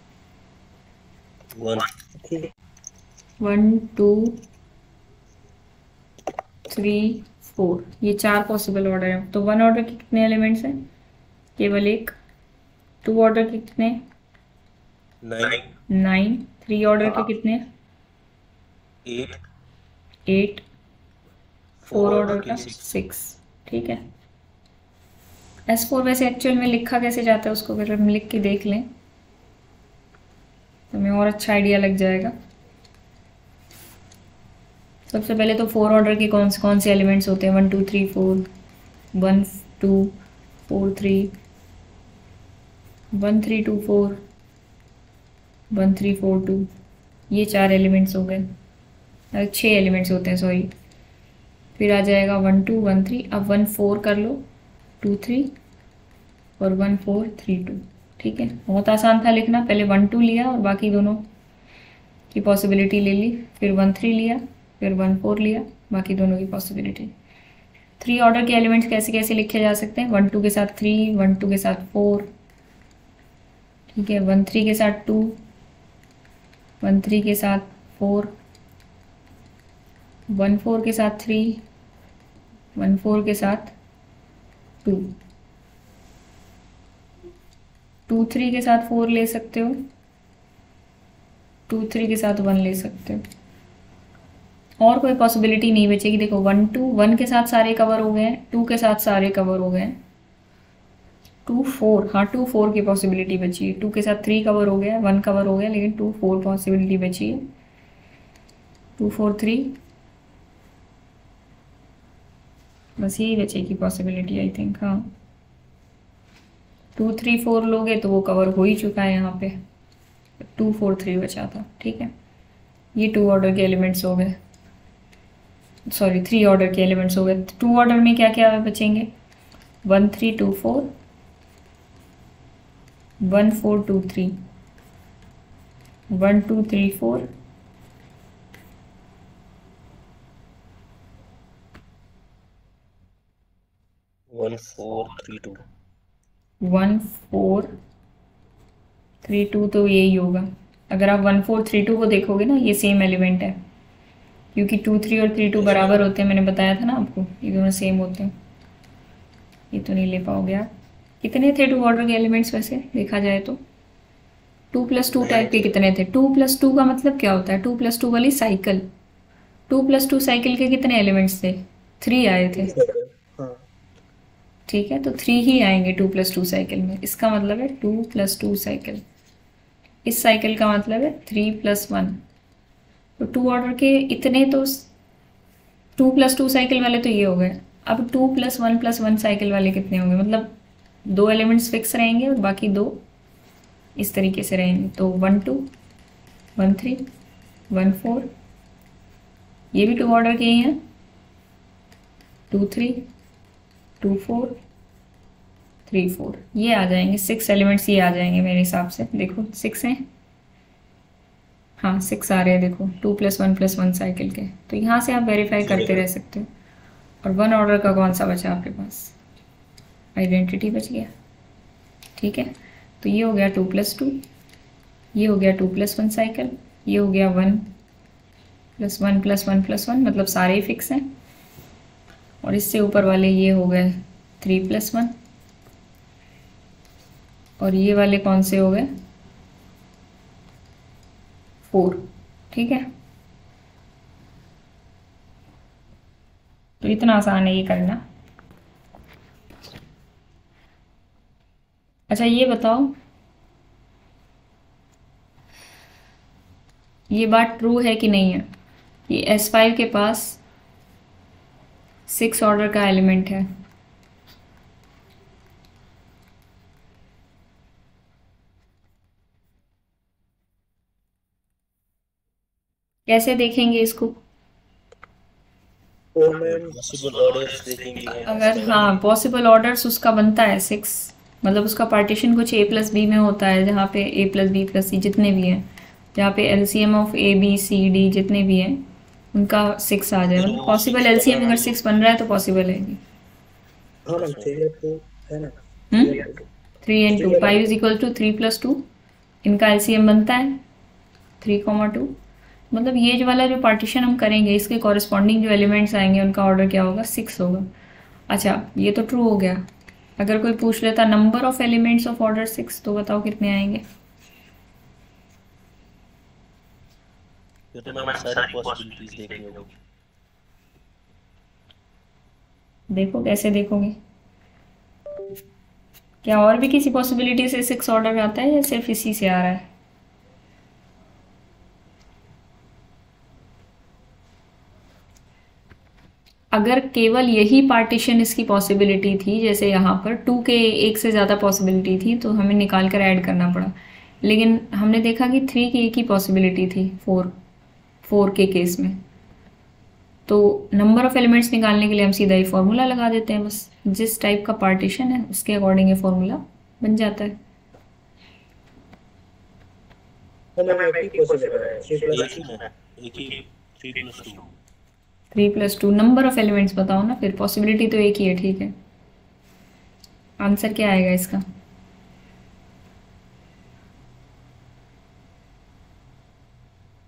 1 1 2 3 4, ये 4 पॉसिबल ऑर्डर हैं। तो 1 ऑर्डर के कितने एलिमेंट्स हैं? केवल एक। 2 ऑर्डर के कितने? 9। 3 ऑर्डर के कितने? 8। 4 ऑर्डर का 6। ठीक है। S4 वैसे एक्चुअल में लिखा कैसे जाता है उसको अगर हम लिख के देख लें तो हमें और अच्छा आइडिया लग जाएगा। सबसे पहले तो 4 ऑर्डर के कौन से एलिमेंट्स होते हैं? 1 2 3 4, 1 2 4 3, 1 3 2 4, 1 3 4 2, ये 4 एलिमेंट्स हो गए। 6 एलिमेंट्स होते हैं, सॉरी। फिर आ जाएगा 1 2 1 3। अब 1 4 कर लो, 2 3 और 1 4 3 2। ठीक है, बहुत आसान था लिखना। पहले 1 2 लिया और बाकी दोनों की पॉसिबिलिटी ले ली, फिर 1 3 लिया, फिर 1 4 लिया, बाकी दोनों की पॉसिबिलिटी। 3 ऑर्डर के एलिमेंट्स कैसे कैसे लिखे जा सकते हैं? 1 2 के साथ 3, 1 2 के साथ 4, ठीक है, 1 3 के साथ 2, 1 3 के साथ 4, 1 4 के साथ 3, 1 4 के साथ 2, 2 3 के साथ 4 ले सकते हो, 2 3 के साथ 1 ले सकते हो। और कोई पॉसिबिलिटी नहीं बचेगी। देखो 1 2 1 के साथ सारे कवर हो गए हैं, 2 के साथ सारे कवर हो गए हैं, 2 4, हाँ 2 4 की पॉसिबिलिटी बची है। 2 के साथ 3 कवर हो गया, 1 कवर हो गया, लेकिन 2 4 पॉसिबिलिटी बची है। 2 4 3, बस यही बचेगी पॉसिबिलिटी आई थिंक। हाँ 2 3 4 लोगे तो वो कवर हो ही चुका है यहाँ पे, 2 4 3 बचा था। ठीक है, ये 2 ऑर्डर के एलिमेंट्स हो गए, सॉरी 3 ऑर्डर के एलिमेंट्स हो गए। 2 ऑर्डर में क्या क्या बचेंगे? 1 3 2 4, 1 4 2 3, 1 2 3 4, 1 4 3 2, 1 4 3 2, तो यही होगा। अगर आप 1 4 3 2 को देखोगे ना, ये सेम एलिमेंट है, क्योंकि 2 3 और 3 2 बराबर होते हैं। मैंने बताया था ना आपको, ये दोनों सेम होते हैं। ये तो नहीं ले पाओगे आप। कितने थे 2 ऑर्डर के एलिमेंट्स वैसे देखा जाए तो? 2 + 2 टाइप के कितने थे? 2 + 2 का मतलब क्या होता है? 2 + 2 वाली साइकिल। 2 + 2 साइकिल के कितने एलिमेंट्स थे? 3 आए थे। हाँ ठीक है, तो 3 ही आएंगे 2 + 2 साइकिल में। इसका मतलब है 2 + 2 साइकिल। इस साइकिल का मतलब है 3 + 1। तो 2 ऑर्डर के इतने तो 2 + 2 साइकिल वाले तो ये हो गए। अब 2 + 1 + 1 साइकिल वाले कितने होंगे? मतलब 2 एलिमेंट्स फिक्स रहेंगे और बाकी 2 इस तरीके से रहेंगे। तो 1 2 1 3 1 4, ये भी 2 ऑर्डर के ही हैं। 2 3 2 4 3 4, ये आ जाएंगे 6 एलिमेंट्स। ये आ जाएंगे मेरे हिसाब से। देखो 6 हैं, हाँ 6 आ रहे हैं। देखो 2 + 1 + 1 साइकिल के। तो यहाँ से आप वेरीफाई करते रह सकते हो। और 1 ऑर्डर का कौन सा बचा आपके पास? आइडेंटिटी बच गया। ठीक है, तो ये हो गया 2 + 2, ये हो गया 2 + 1 साइकिल, ये हो गया 1 + 1 + 1 + 1, मतलब सारे ही फिक्स हैं। और इससे ऊपर वाले ये हो गए 3 + 1, और ये वाले कौन से हो गए? 4। ठीक है, तो इतना आसान है ये करना। अच्छा ये बताओ, ये बात ट्रू है कि नहीं है? कि S5 के पास 6 ऑर्डर का एलिमेंट है। कैसे देखेंगे इसको? और मैम पॉसिबल ऑर्डर्स देखेंगे। अगर हाँ पॉसिबल ऑर्डर्स उसका बनता है 6, मतलब उसका पार्टीशन कुछ A+B में होता है, जहाँ पे A+B+C जितने भी हैं, जहाँ पे LCM ऑफ ABCD जितने भी हैं उनका 6 आ जाए, तो मतलब पॉसिबल LCM अगर 6 बन रहा है तो पॉसिबल है ये। हाँ मैम 3 और 2 है ना। 3 and 2 5 इज इक्वल टू 3+2, इनका LCM बनता है 3, 2, मतलब ये जो वाला जो पार्टीशन हम करेंगे इसके कॉरेस्पॉन्डिंग जो एलिमेंट्स आएंगे उनका ऑर्डर क्या होगा? 6 होगा। अच्छा ये तो ट्रू हो गया। अगर कोई पूछ लेता number of elements of order 6 तो बताओ कितने आएंगे? फिर तो मैम सारी पॉसिबिलिटीज देखनी होगी। देखो कैसे देखोगे? क्या और भी किसी पॉसिबिलिटी से 6 ऑर्डर आता है या सिर्फ इसी से आ रहा है? अगर केवल यही पार्टीशन इसकी पॉसिबिलिटी थी, जैसे यहाँ पर 2 के एक से ज़्यादा पॉसिबिलिटी थी तो हमें निकाल कर ऐड करना पड़ा, लेकिन हमने देखा कि 3 की एक ही पॉसिबिलिटी थी 4 के केस में, तो नंबर ऑफ एलिमेंट्स निकालने के लिए हम सीधा ही फॉर्मूला लगा देते हैं, बस जिस टाइप का पार्टीशन है उसके अकॉर्डिंग ये फॉर्मूला बन जाता है। तो मैम एक ही पॉसिबल है 3+2। एक ही 3+2। 3+2 नंबर ऑफ एलिमेंट्स बताओ ना, फिर पॉसिबिलिटी तो एक ही है, ठीक है। आंसर क्या आएगा इसका?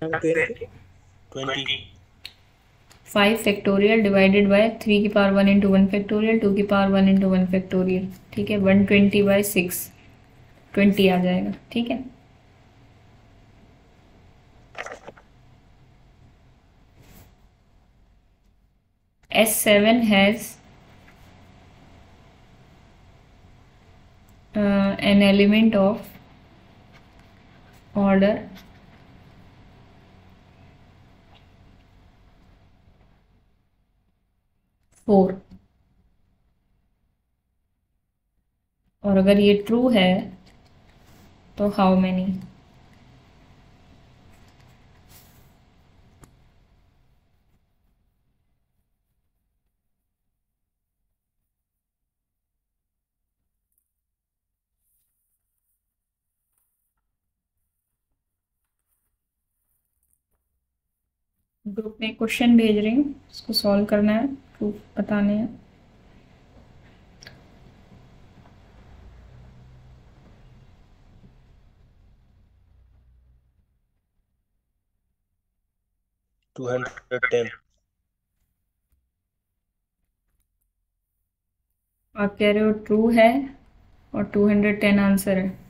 मैम 20। 5 फैक्टोरियल डिवाइडेड बाय 3 की पावर 1 इंटू 1 फैक्टोरियल 2 की पावर 1 इंटू 1 फैक्टोरियल, ठीक है। 120/6 20 आ जाएगा, ठीक है। S7 has an element of order 4, और अगर ये ट्रू है तो हाउ मैनी? ग्रुप में क्वेश्चन भेज रही हूँ, उसको सॉल्व करना है, प्रूफ बताने हैं। टू 210। आप कह रहे हो ट्रू है और 210 आंसर है।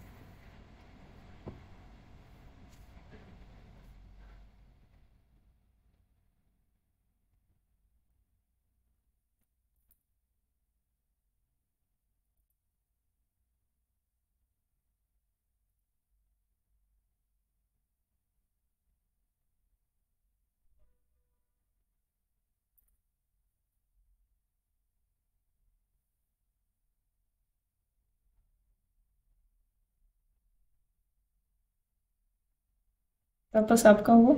वापस आपका हुआ?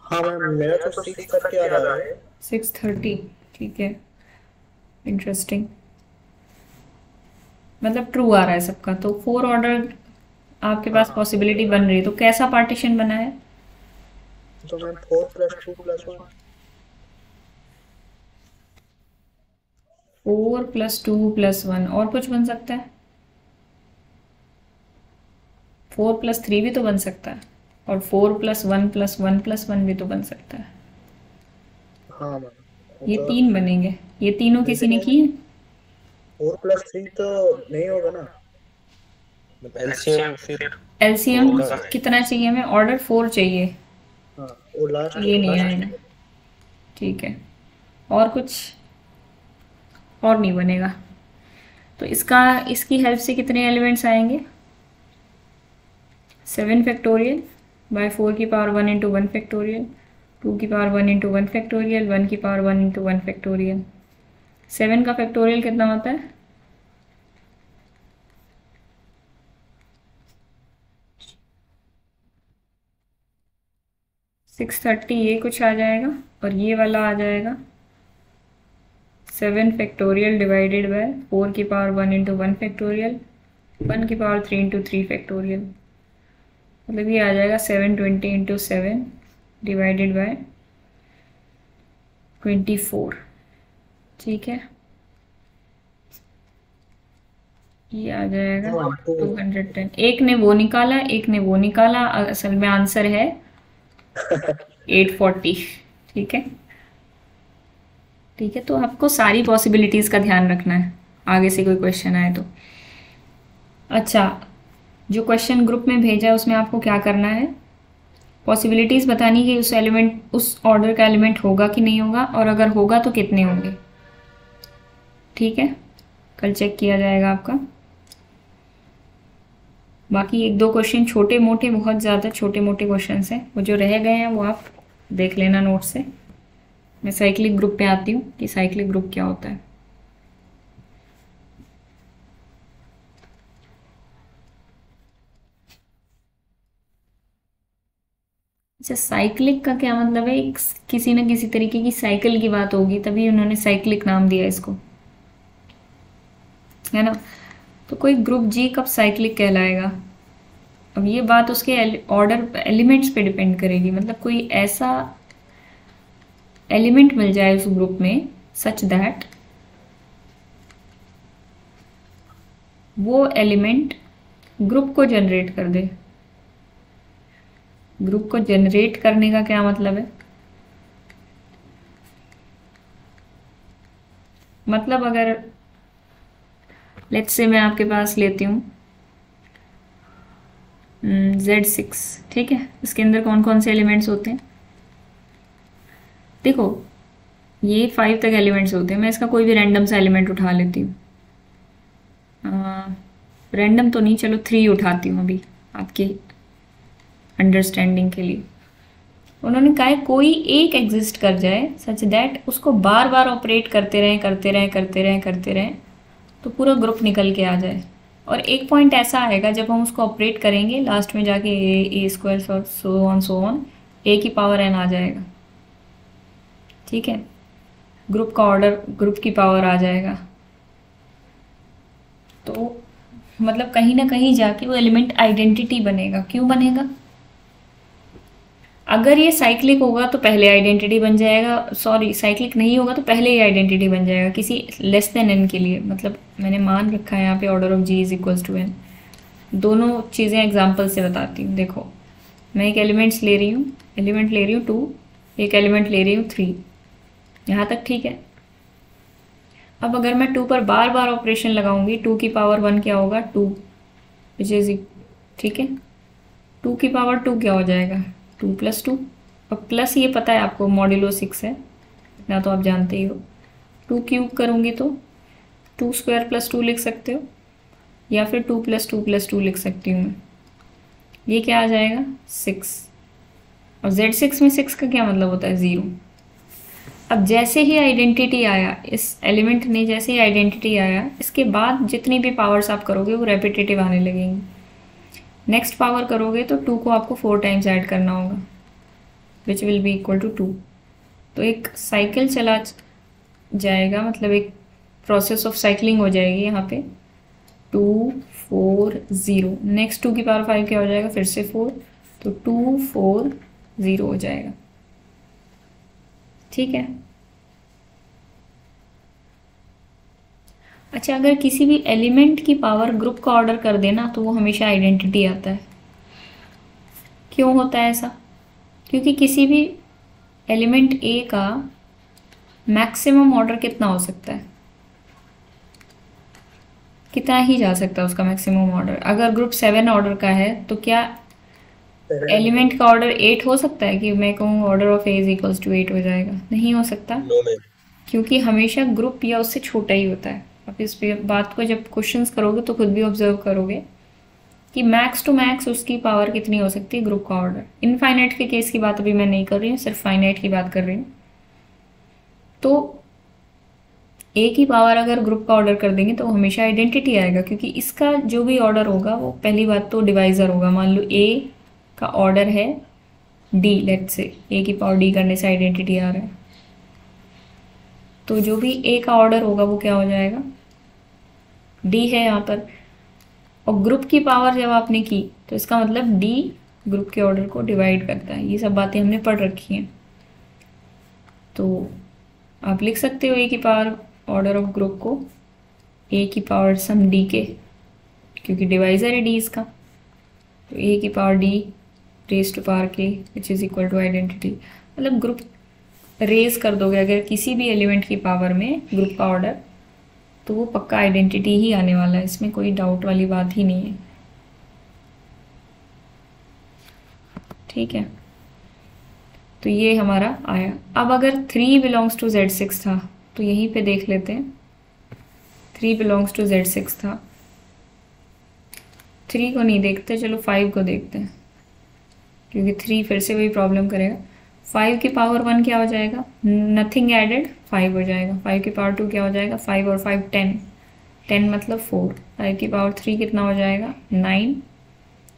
हाँ मैम मेरा तो 630 आ रहा है। 630, ठीक है, इंटरेस्टिंग। मतलब ट्रू आ रहा है सबका, तो 4 ऑर्डर आपके पास पॉसिबिलिटी बन रही है, तो कैसा पार्टीशन बना है? तो मैम 4+2+1। 4+2+1, और कुछ बन सकता है? 4+3 भी तो बन सकता है, और 4+1+1+1 भी तो बन सकता है। हाँ मैम ये तो 3 बनेंगे, ये तीनों किसी ने किए? 4+3 तो नहीं होगा ना। एलसीएम फिर एलसीएम कितना चाहिए हमें? ऑर्डर 4 चाहिए, हाँ वो लास्ट ये नहीं आएगा, ठीक है। और कुछ और नहीं बनेगा, तो इसकी हेल्प से कितने एलिमेंट्स आएंगे? 7 फैक्टोरियल बाय 4 की पावर 1 इंटू 1 फैक्टोरियल 2 की पावर 1 इंटू 1 फैक्टोरियल, 1 की पावर 1 इंटू 1 फैक्टोरियल। 7 का फैक्टोरियल कितना होता है? 630 ये कुछ आ जाएगा, और ये वाला आ जाएगा 7 फैक्टोरियल डिवाइडेड बाय 4 की पावर 1 इंटू 1 फैक्टोरियल, 1 की पावर 3 इंटू 3 फैक्टोरियल। मतलब ये आ जाएगा 720 इंटू 7 डिवाइडेड बाय 24। ठीक है, ये आ जाएगा 210। एक ने वो निकाला, एक ने वो निकाला, असल में आंसर है 840। ठीक है, ठीक है, तो आपको सारी पॉसिबिलिटीज का ध्यान रखना है आगे से कोई क्वेश्चन आए तो। अच्छा, जो क्वेश्चन ग्रुप में भेजा है उसमें आपको क्या करना है, पॉसिबिलिटीज बतानी कि उस एलिमेंट, उस ऑर्डर का एलिमेंट होगा कि नहीं होगा, और अगर होगा तो कितने होंगे। ठीक है, कल चेक किया जाएगा आपका। बाकी एक दो क्वेश्चन छोटे मोटे, बहुत ज़्यादा छोटे मोटे क्वेश्चन हैं, वो जो रह गए हैं वो आप देख लेना नोट से। मैं साइक्लिक ग्रुप पे आती हूँ कि साइक्लिक ग्रुप क्या होता है। अच्छा, साइक्लिक का क्या मतलब है? एक किसी न किसी तरीके की साइकिल की बात होगी, तभी उन्होंने साइक्लिक नाम दिया इसको, है ना। तो कोई ग्रुप जी कब साइक्लिक कहलाएगा? अब ये बात उसके ऑर्डर एलिमेंट्स पे डिपेंड करेगी। मतलब कोई ऐसा एलिमेंट मिल जाए उस ग्रुप में सच दैट वो एलिमेंट ग्रुप को जनरेट कर दे। ग्रुप को जनरेट करने का क्या मतलब है? मतलब अगर लेट्स से मैं आपके पास लेती हूँ Z6, ठीक है, इसके अंदर कौन कौन से एलिमेंट्स होते हैं? देखो, ये 5 तक एलिमेंट्स होते हैं। मैं इसका कोई भी रैंडम सा एलिमेंट उठा लेती हूँ। रैंडम तो नहीं, चलो 3 उठाती हूँ अभी आपकी अंडरस्टैंडिंग के लिए। उन्होंने कहा है कोई एक एग्जिस्ट कर जाए सच दैट उसको बार बार ऑपरेट करते रहें करते रहें करते रहें करते रहें तो पूरा ग्रुप निकल के आ जाए। और एक पॉइंट ऐसा आएगा जब हम उसको ऑपरेट करेंगे, लास्ट में जाके ए स्क्वायर और सो ऑन ए की पावर n आ जाएगा। ठीक है, ग्रुप का ऑर्डर, ग्रुप की पावर आ जाएगा। तो मतलब कहीं ना कहीं जाके वो एलिमेंट आइडेंटिटी बनेगा। क्यों बनेगा? अगर ये साइक्लिक होगा तो पहले आइडेंटिटी बन जाएगा, सॉरी साइक्लिक नहीं होगा तो पहले ही आइडेंटिटी बन जाएगा किसी लेस देन n के लिए। मतलब मैंने मान रखा है यहाँ पे order of g is equals to n। दोनों चीज़ें एग्जांपल से बताती हूँ। देखो, मैं एक एलिमेंट ले रही हूँ 2, एक एलिमेंट ले रही हूँ 3, यहाँ तक ठीक है। अब अगर मैं 2 पर बार बार ऑपरेशन लगाऊंगी, 2 की पावर 1 क्या होगा? 2 विच इज, ठीक है, 2 की पावर 2 क्या हो जाएगा? 2 + 2। और प्लस ये पता है आपको मॉड्यूलो 6 है, इतना तो आप जानते ही हो। 2 क्यूब करूँगी तो 2 स्क्वायर + 2 लिख सकते हो, या फिर 2 + 2 + 2 लिख सकती हूँ मैं। ये क्या आ जाएगा? 6। और Z6 में 6 का क्या मतलब होता है? 0। अब जैसे ही आइडेंटिटी आया, इस एलिमेंट ने जैसे ही आइडेंटिटी आया, इसके बाद जितनी भी पावर्स आप करोगे वो रेपिटेटिव आने लगेंगी। नेक्स्ट पावर करोगे तो 2 को आपको 4 टाइम्स ऐड करना होगा, which will be equal to 2। तो एक साइकिल चला जाएगा, मतलब एक प्रोसेस ऑफ साइकिलिंग हो जाएगी यहाँ पे। 2 4 0, नेक्स्ट 2 की पावर 5 क्या हो जाएगा? फिर से 4, तो 2 4 0 हो जाएगा। ठीक है। अच्छा, अगर किसी भी एलिमेंट की पावर ग्रुप का ऑर्डर कर देना तो वो हमेशा आइडेंटिटी आता है। क्यों होता है ऐसा? क्योंकि किसी भी एलिमेंट ए का मैक्सिमम ऑर्डर कितना हो सकता है? कितना ही जा सकता है उसका मैक्सिमम ऑर्डर। अगर ग्रुप 7 ऑर्डर का है तो क्या एलिमेंट का ऑर्डर 8 हो सकता है कि मैं कहूँ order of A is equals to 8 हो जाएगा? नहीं हो सकता। नो मैम, क्योंकि हमेशा ग्रुप या उससे छोटा ही होता है। आप इस बात को जब क्वेश्चंस करोगे तो खुद भी ऑब्जर्व करोगे कि मैक्स टू मैक्स उसकी पावर कितनी हो सकती है ग्रुप का ऑर्डर। इनफाइनाइट के केस की बात अभी मैं नहीं कर रही हूँ, सिर्फ फाइनाइट की बात कर रही हूँ। तो एक ही पावर अगर ग्रुप का ऑर्डर कर देंगे तो हमेशा आइडेंटिटी आएगा, क्योंकि इसका जो भी ऑर्डर होगा वो पहली बात तो डिवाइजर होगा। मान लो ए का ऑर्डर है डी, लेट्स से ए की पावर डी करने से आइडेंटिटी आ रहा है, तो जो भी ए का ऑर्डर होगा वो क्या हो जाएगा, डी है यहाँ पर। और ग्रुप की पावर जब आपने की तो इसका मतलब डी ग्रुप के ऑर्डर को डिवाइड करता है। ये सब बातें हमने पढ़ रखी हैं। तो आप लिख सकते हो ए की पावर ऑर्डर ऑफ ग्रुप को ए की पावर सम डी के, क्योंकि डिवाइजर है डी इसका, तो ए की power d raise to power k which is equal to identity. मतलब ग्रुप रेज कर दोगे अगर किसी भी एलिमेंट की पावर में ग्रुप का ऑर्डर, तो वो पक्का आइडेंटिटी ही आने वाला है, इसमें कोई डाउट वाली बात ही नहीं है। ठीक है, तो ये हमारा आया। अब अगर 3 बिलोंग्स टू Z6 था तो यहीं पे देख लेते हैं। 3 बिलोंग्स टू Z6 था, 3 को नहीं देखते, चलो 5 को देखते हैं, क्योंकि 3 फिर से वही प्रॉब्लम करेगा। 5 की पावर 1 क्या हो जाएगा, नथिंग एडेड 5 हो जाएगा। 5 की पावर 2 क्या हो जाएगा, 5 और 5 10, 10 मतलब 4। 5 की पावर 3 कितना हो जाएगा, 9,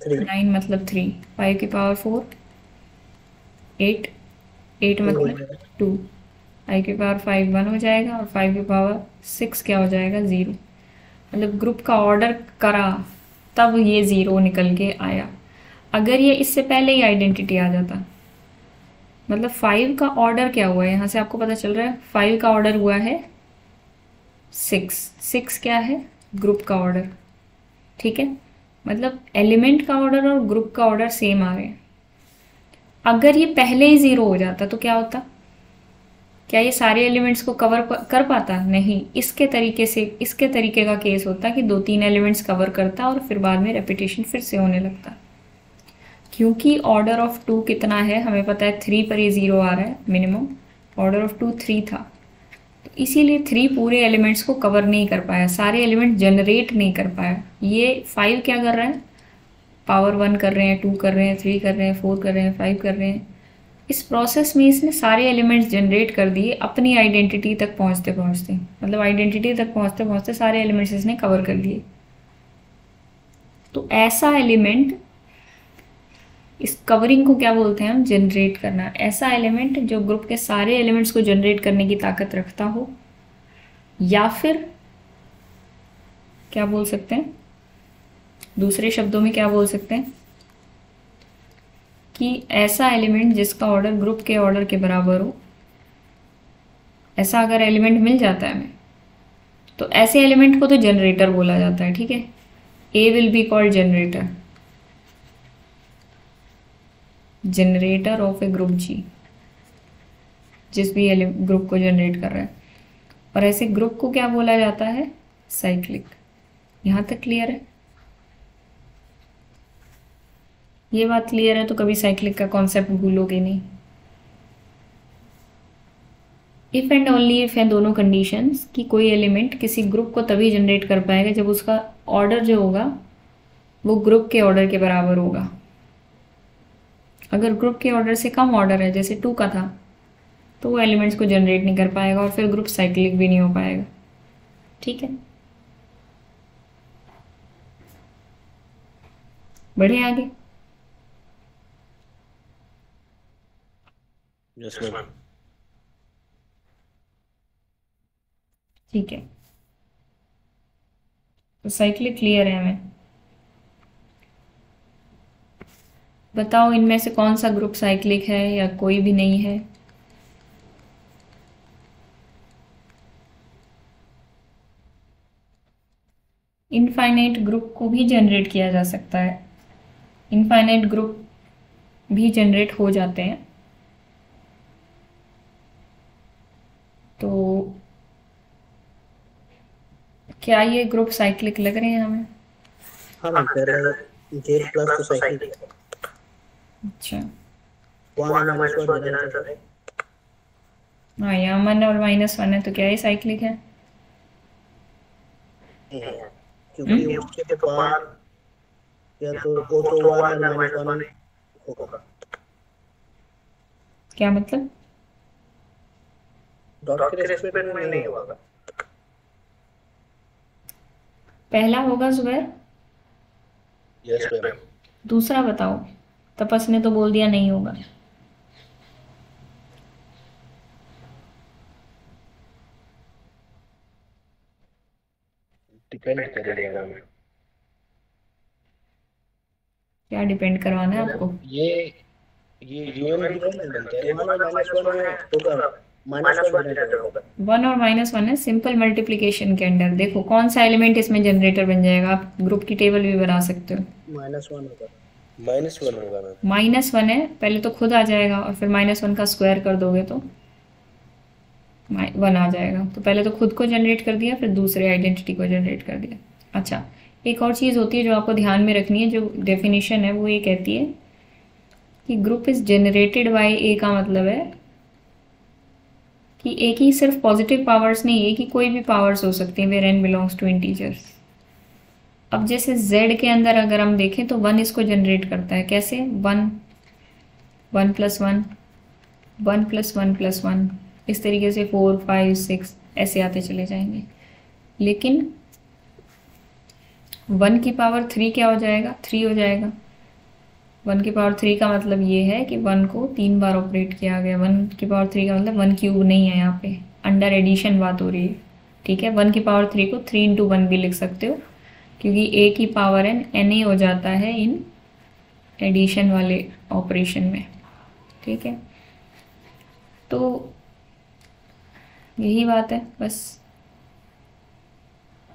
9 मतलब 3। 5 की पावर 4 8, 8 मतलब 2। 5 की पावर 5 1 हो जाएगा, और 5 की पावर 6 क्या हो जाएगा, 0। मतलब ग्रुप का ऑर्डर करा तब ये 0 निकल के आया। अगर ये इससे पहले ही आइडेंटिटी आ जाता, मतलब 5 का ऑर्डर क्या हुआ है, यहाँ से आपको पता चल रहा है 5 का ऑर्डर हुआ है 6। 6 क्या है, ग्रुप का ऑर्डर। ठीक है, मतलब एलिमेंट का ऑर्डर और ग्रुप का ऑर्डर सेम आ रहे हैं। अगर ये पहले ही 0 हो जाता तो क्या होता, क्या ये सारे एलिमेंट्स को कवर कर पाता, नहीं। इसके तरीके का केस होता कि 2-3 एलिमेंट्स कवर करता और फिर बाद में रेपिटेशन फिर से होने लगता। क्योंकि ऑर्डर ऑफ 2 कितना है हमें पता है, 3 पर ये 0 आ रहा है मिनिमम। ऑर्डर ऑफ 2 3 था, तो इसीलिए 3 पूरे एलिमेंट्स को कवर नहीं कर पाया, सारे एलिमेंट जनरेट नहीं कर पाया। ये 5 क्या कर रहा है, पावर 1 कर रहे हैं, 2 कर रहे हैं, 3 कर रहे हैं, 4 कर रहे हैं, 5 कर रहे हैं। इस प्रोसेस में इसने सारे एलिमेंट्स जनरेट कर दिए अपनी आइडेंटिटी तक पहुंचते पहुंचते, मतलब आइडेंटिटी तक पहुंचते पहुंचते सारे एलिमेंट्स इसने कवर कर दिए। तो ऐसा एलिमेंट, इस कवरिंग को क्या बोलते हैं हम, जनरेट करना। ऐसा एलिमेंट जो ग्रुप के सारे एलिमेंट्स को जनरेट करने की ताकत रखता हो, या फिर क्या बोल सकते हैं, दूसरे शब्दों में क्या बोल सकते हैं कि ऐसा एलिमेंट जिसका ऑर्डर ग्रुप के ऑर्डर के बराबर हो। ऐसा अगर एलिमेंट मिल जाता है हमें, तो ऐसे एलिमेंट को तो जनरेटर बोला जाता है। ठीक है, a will be called generator, generator of a group G, जिस भी ग्रुप को जनरेट कर रहा है। और ऐसे ग्रुप को क्या बोला जाता है, साइक्लिक। यहां तक क्लियर है, ये बात क्लियर है तो कभी साइक्लिक का कॉन्सेप्ट भूलोगे नहीं। इफ एंड ओनली इफ है दोनों कंडीशंस कि कोई एलिमेंट किसी ग्रुप को तभी जनरेट कर पाएगा जब उसका ऑर्डर जो होगा वो ग्रुप के ऑर्डर के बराबर होगा। अगर ग्रुप के ऑर्डर से कम ऑर्डर है, जैसे 2 का था, तो वो एलिमेंट्स को जनरेट नहीं कर पाएगा और फिर ग्रुप साइक्लिक भी नहीं हो पाएगा। ठीक है, बढ़े आगे। Yes ma'am. ठीक है, तो साइक्लिक क्लियर है हमें। बताओ इनमें से कौन सा ग्रुप साइक्लिक है या कोई भी नहीं है। इनफाइनाइट ग्रुप को भी जनरेट किया जा सकता है, इनफाइनाइट ग्रुप भी जनरेट हो जाते हैं। तो क्या ये ग्रुप साइक्लिक लग रहे हैं हमें? हाँ मैम, पहले जेड प्लस तो साइक्लिक है। अच्छा, 1 देना है। हाँ, यहाँ 1 और -1 है तो क्या ये साइक्लिक है? क्योंकि उसके बाद या तो O तो 1 और -1 होगा। क्या मतलब? डॉट के रेस्पेक्ट में नहीं होगा। पहला होगा जुबैर, यस मैम। दूसरा बताओ। तपस ने तो बोल दिया नहीं होगा। डिपेंड करेगा मैम। क्या डिपेंड करवाना है आपको? ये यूएन ग्रुप में बनता है। 1 और -1 है होगा, -1 जनरेटर होगा। 1 और -1 है सिंपल मल्टीप्लिकेशन के अंडर। देखो कौन सा एलिमेंट इसमें जनरेटर बन जाएगा, आप ग्रुप की टेबल भी बना सकते हो। -1 होगा। -1 होगा मैम। -1 है, पहले तो खुद आ जाएगा और फिर -1 का स्क्वायर कर दोगे तो 1 आ जाएगा। तो पहले तो खुद को जनरेट कर दिया, फिर दूसरे आइडेंटिटी को जनरेट कर दिया। अच्छा, एक और चीज़ होती है जो आपको ध्यान में रखनी है, जो डेफिनेशन है वो ये कहती है कि ग्रुप इज जनरेटेड बाय ए का मतलब है कि ए की सिर्फ पॉजिटिव पावर्स नहीं है कि कोई भी पावर्स हो सकती हैं where n belongs to integers. अब जैसे z के अंदर अगर हम देखें तो 1 इसको जनरेट करता है। कैसे? 1 1 + 1 1 + 1 + 1 इस तरीके से 4 5 6 ऐसे आते चले जाएंगे। लेकिन 1 की पावर 3 क्या हो जाएगा? 3 हो जाएगा। 1 की पावर 3 का मतलब ये है कि 1 को 3 बार ऑपरेट किया गया। 1 की पावर 3 का मतलब 1 क्यूब नहीं है, यहाँ पे अंडर एडिशन बात हो रही है। ठीक है, 1 की पावर 3 को 3 × 1 भी लिख सकते हो, क्योंकि a की पावर n a हो जाता है इन एडिशन वाले ऑपरेशन में। ठीक है, तो यही बात है बस।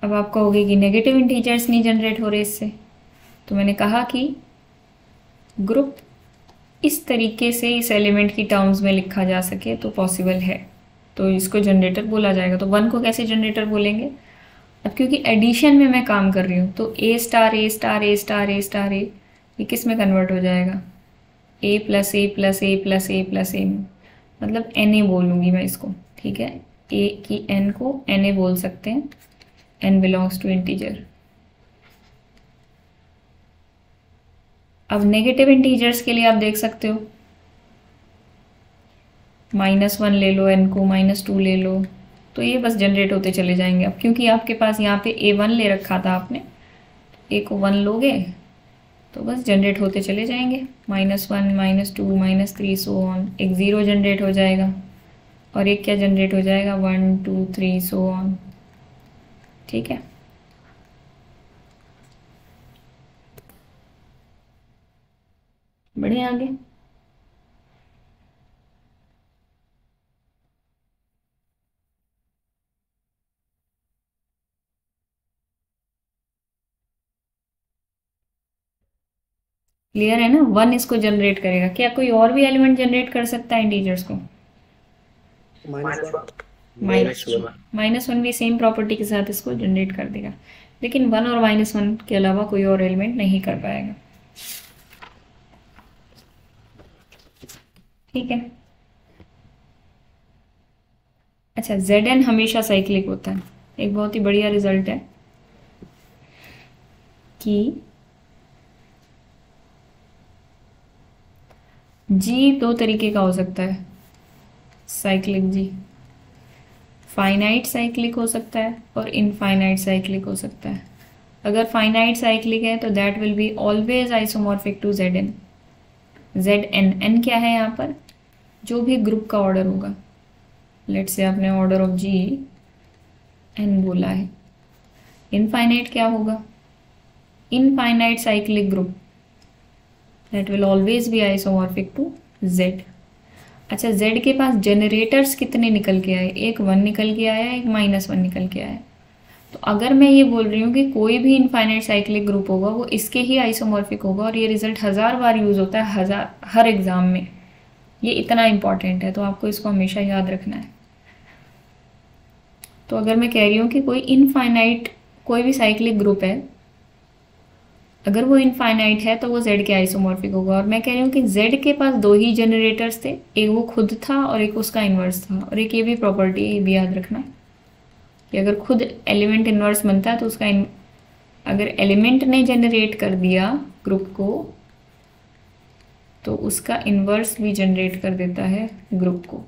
अब आप कहोगे कि नेगेटिव इंटीजर्स नहीं जनरेट हो रहे इससे, तो मैंने कहा कि ग्रुप इस तरीके से इस एलिमेंट की टर्म्स में लिखा जा सके तो पॉसिबल है, तो इसको जनरेटर बोला जाएगा। तो 1 को कैसे जनरेटर बोलेंगे? अब क्योंकि एडिशन में मैं काम कर रही हूँ तो a star a star a star a star a ये किस में कन्वर्ट हो जाएगा? a + a + a + a + a में, मतलब na बोलूँगी मैं इसको। ठीक है, a की n को na बोल सकते हैं, n बिलोंग्स टू इंटीजर। अब नेगेटिव इंटीजर्स के लिए आप देख सकते हो, -1 ले लो, n को -2 ले लो, तो ये बस जनरेट होते चले जाएंगे। अब क्योंकि आपके पास यहाँ पे a1 ले रखा था आपने, a को 1 लोगे तो बस जनरेट होते चले जाएंगे, -1 -2 -3 सो ऑन। एक 0 जनरेट हो जाएगा और एक क्या जनरेट हो जाएगा? 1 2 3 सो ऑन। ठीक है, बढ़े आगे। क्लियर है ना? 1 इसको जनरेट करेगा। क्या कोई और भी एलिमेंट जनरेट कर सकता है इंटीजर्स को? -1 भी सेम प्रॉपर्टी के साथ इसको जनरेट कर देगा, लेकिन 1 और -1 के अलावा कोई और एलिमेंट नहीं कर पाएगा। ठीक है, अच्छा, Zn हमेशा साइक्लिक होता है। एक बहुत ही बढ़िया रिजल्ट है कि जी 2 तरीके का हो सकता है साइक्लिक जी। फाइनाइट साइक्लिक हो सकता है और इनफाइनाइट साइक्लिक हो सकता है। अगर फाइनाइट साइक्लिक है तो that will be always isomorphic to Zn। Zn n क्या है यहाँ पर? जो भी ग्रुप का ऑर्डर होगा। लेट्स से आपने ऑर्डर ऑफ जी n बोला है। इनफाइनाइट क्या होगा? Infinite cyclic group that will always be isomorphic to Z। अच्छा, Z के पास जनरेटर्स कितने निकल के आए? एक 1 निकल के आया, एक -1 निकल के आया। तो अगर मैं ये बोल रही हूँ कि कोई भी इनफाइनाइट साइक्लिक ग्रुप होगा वो इसके ही आइसोमॉर्फिक होगा, और ये रिजल्ट 1000 बार यूज होता है, हर एग्जाम में। ये इतना इंपॉर्टेंट है, तो आपको इसको हमेशा याद रखना है। तो अगर मैं कह रही हूँ कि कोई इनफाइनाइट कोई भी साइक्लिक ग्रुप है, अगर वो इनफाइनाइट है तो वो Z के आइसोमॉर्फिक होगा। और मैं कह रही हूँ कि Z के पास 2 ही जनरेटर्स थे, एक वो खुद था और एक उसका इन्वर्स था। और एक ये भी प्रॉपर्टी है, ये भी याद रखना कि अगर खुद एलिमेंट इन्वर्स बनता है तो उसका अगर एलिमेंट ने जनरेट कर दिया ग्रुप को तो उसका इन्वर्स भी जनरेट कर देता है ग्रुप को।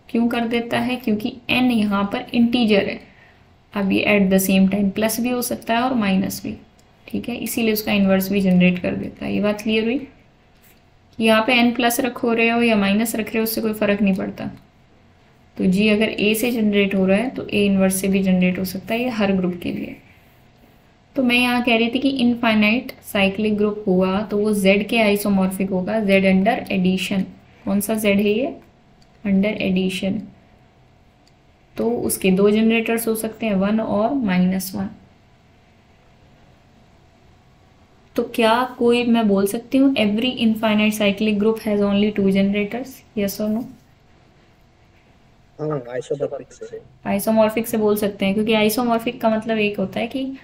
क्यों कर देता है? क्योंकि n यहाँ पर इंटीजर है। अब ये at the same time plus भी हो सकता है और माइनस भी, ठीक है, इसीलिए उसका इन्वर्स भी जनरेट कर देता है। ये बात क्लियर हुई? यहाँ पे n प्लस रखो रहे हो या माइनस रख रहे हो उससे कोई फर्क नहीं पड़ता। तो जी अगर a से जनरेट हो रहा है तो a इन्वर्स से भी जनरेट हो सकता है, ये हर ग्रुप के लिए। तो मैं यहाँ कह रही थी कि इनफाइनाइट साइक्लिक ग्रुप हुआ तो वो z के आइसोमॉर्फिक होगा, z अंडर एडिशन। कौन सा z है ये? Under addition. तो उसके दो जनरेटर्स हो सकते हैं, 1 और -1। तो क्या कोई मैं बोल सकती हूँ every infinite cyclic group has only 2 generators? Yes और नो? हाँ, आइसोमॉर्फिक से बोल सकते हैं, क्योंकि आइसोमॉर्फिक का मतलब एक होता है कि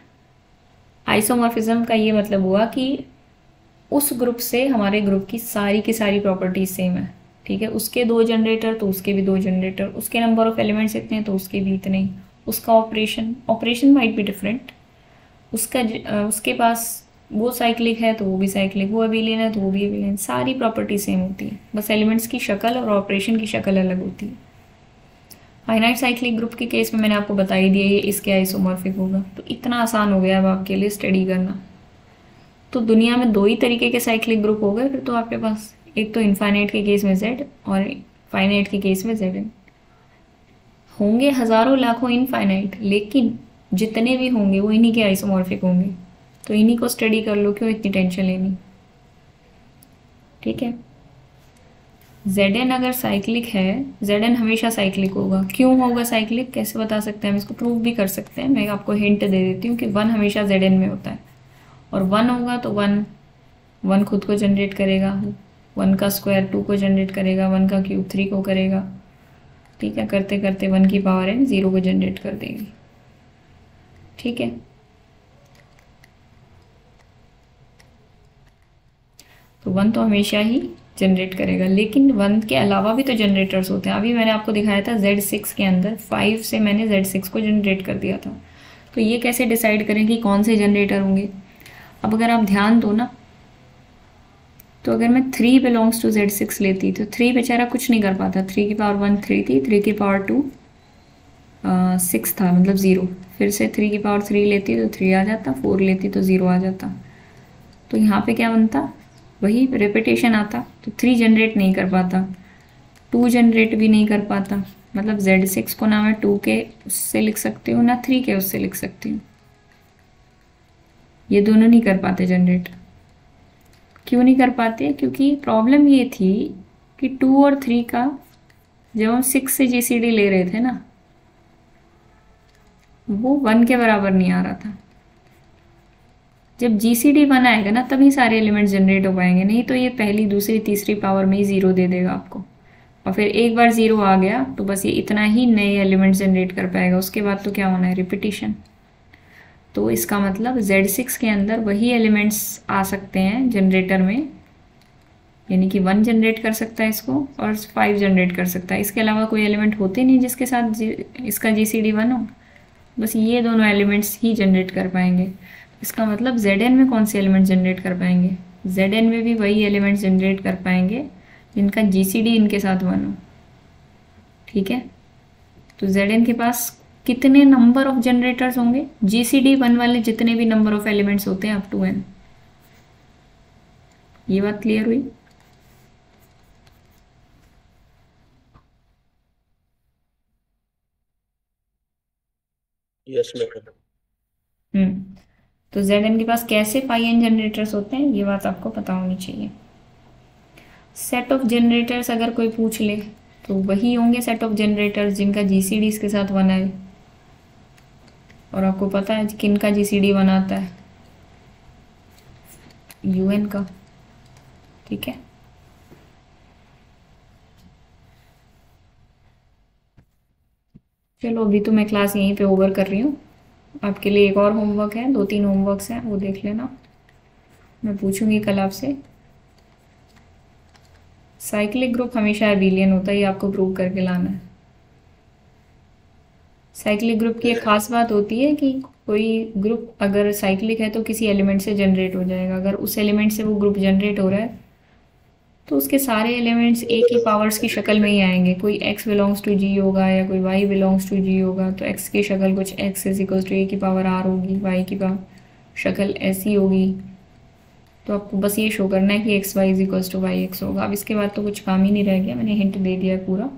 आइसोमॉर्फिज्म का ये मतलब हुआ कि उस ग्रुप से हमारे ग्रुप की सारी प्रॉपर्टीज सेम है, ठीक है। उसके 2 जनरेटर तो उसके भी 2 जनरेटर, उसके नंबर ऑफ एलिमेंट्स इतने तो उसके भी इतने ही, उसका ऑपरेशन माइट बी डिफरेंट, उसके पास वो साइक्लिक है तो वो भी साइक्लिक, वो एबिलियन है तो वो भी एबिलियन, सारी प्रॉपर्टी सेम होती है, बस एलिमेंट्स की शक्ल और ऑपरेशन की शक्ल अलग होती है। फाइनाइट साइक्लिक ग्रुप के केस में मैंने आपको बता ही दिया ये इसके आइसोमॉर्फिक होगा। तो इतना आसान हो गया अब आपके लिए स्टडी करना। तो दुनिया में 2 ही तरीके के साइक्लिक ग्रुप हो गए फिर तो आपके पास, एक तो इनफाइनाइट के केस में z और फाइनाइट के केस में zn। होंगे हजारों लाखों इनफाइनाइट, लेकिन जितने भी होंगे वो इन्हीं के आइसोमॉर्फिक होंगे। तो इन्हीं को स्टडी कर लो, क्यों इतनी टेंशन लेनी, ठीक है। Zn अगर साइक्लिक है, Zn हमेशा साइक्लिक होगा। क्यों होगा साइक्लिक, कैसे बता सकते हैं हम इसको? प्रूव भी कर सकते हैं। मैं आपको हिंट दे देती हूँ कि 1 हमेशा Zn में होता है, और 1 होगा तो 1 खुद को जनरेट करेगा, 1 का स्क्वायर 2 को जनरेट करेगा, 1 का क्यूब 3 को करेगा, ठीक है। करते करते 1 की पावर n 0 को जनरेट कर देगी, ठीक है। तो 1 तो हमेशा ही जनरेट करेगा, लेकिन 1 के अलावा भी तो जनरेटर्स होते हैं। अभी मैंने आपको दिखाया था Z6 के अंदर 5 से मैंने Z6 को जनरेट कर दिया था। तो ये कैसे डिसाइड करें कि कौन से जनरेटर होंगे? अब अगर आप ध्यान दो ना, तो अगर मैं 3 बिलोंग्स टू Z6 लेती तो 3 बेचारा कुछ नहीं कर पाता। 3 की पावर 1 3 थी, 3 की पावर 2 6 था, मतलब 0। फिर से 3 की पावर 3 लेती तो 3 आ जाता, 4 लेती तो 0 आ जाता। तो यहाँ पे क्या बनता? वही रिपीटेशन आता। तो 3 जनरेट नहीं कर पाता, 2 जनरेट भी नहीं कर पाता, मतलब Z6 को ना मैं 2 के उससे लिख सकती हूँ ना 3 के उससे लिख सकती हूँ। ये दोनों नहीं कर पाते जनरेट। क्यों नहीं कर पाते? क्योंकि प्रॉब्लम ये थी कि 2 और 3 का जब हम 6 से GCD ले रहे थे ना, वो 1 के बराबर नहीं आ रहा था। जब GCD 1 आएगा ना तभी सारे एलिमेंट्स जनरेट हो पाएंगे, नहीं तो ये पहली दूसरी तीसरी पावर में ही 0 दे देगा आपको। और फिर एक बार 0 आ गया तो बस ये इतना ही नए एलिमेंट्स जनरेट कर पाएगा, उसके बाद तो क्या होना है? रिपीटिशन। तो इसका मतलब Z6 के अंदर वही एलिमेंट्स आ सकते हैं जनरेटर में, यानी कि 1 जनरेट कर सकता है इसको और 5 जनरेट कर सकता है। इसके अलावा कोई एलिमेंट होते नहीं जिसके साथ इसका GCD 1 हो, बस ये दोनों एलिमेंट्स ही जनरेट कर पाएंगे। इसका मतलब Zn में कौन से एलिमेंट जनरेट कर पाएंगे? Zn में भी वही एलिमेंट्स जनरेट कर पाएंगे जिनका GCD इनके साथ 1 हो, ठीक है। तो Zn के पास कितने नंबर ऑफ जनरेटर्स होंगे? GCD 1 वाले जितने भी नंबर ऑफ एलिमेंट्स होते हैं अप टू n। ये बात क्लियर हुई? Yes madam. तो Zn के पास कैसे n जनरेटर्स होते हैं ये बात आपको पता होनी चाहिए। सेट ऑफ जनरेटर्स अगर कोई पूछ ले तो वही होंगे सेट ऑफ जनरेटर्स जिनका GCD इसके साथ 1 है। और आपको पता है किन का GCD 1 आता है? UN का, ठीक है। चलो अभी तो मैं क्लास यहीं पे ओवर कर रही हूँ। आपके लिए एक और होमवर्क है, 2-3 होमवर्क्स हैं, वो देख लेना। मैं पूछूंगी कल आपसे। साइक्लिक ग्रुप हमेशा एबिलियन होता है, ये आपको प्रूव करके लाना है। साइक्लिक ग्रुप की एक खास बात होती है कि कोई ग्रुप अगर साइक्लिक है तो किसी एलिमेंट से जनरेट हो जाएगा, अगर उस एलिमेंट से वो ग्रुप जनरेट हो रहा है तो उसके सारे एलिमेंट्स एक ही पावर्स की शक्ल में ही आएंगे। कोई x बिलोंग्स टू g होगा या कोई y बिलोंग्स टू g होगा, तो x की शक्ल कुछ x is equal to a की पावर r होगी, y की शक्ल ऐसी होगी। तो आपको बस ये शो करना है कि x Y is equals to Y x होगा। अब इसके बाद तो कुछ काम ही नहीं रह गया, मैंने हिंट दे दिया है पूरा।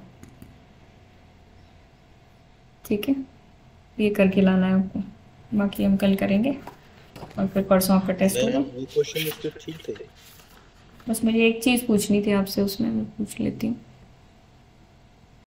ठीक है, ये करके लाना है आपको, बाकी हम कल करेंगे और फिर परसों आपका टेस्ट होगा। वो क्वेश्चन इसके ठीक थे। बस मुझे एक चीज़ पूछनी थी आपसे, उसमें मैं पूछ लेती हूँ।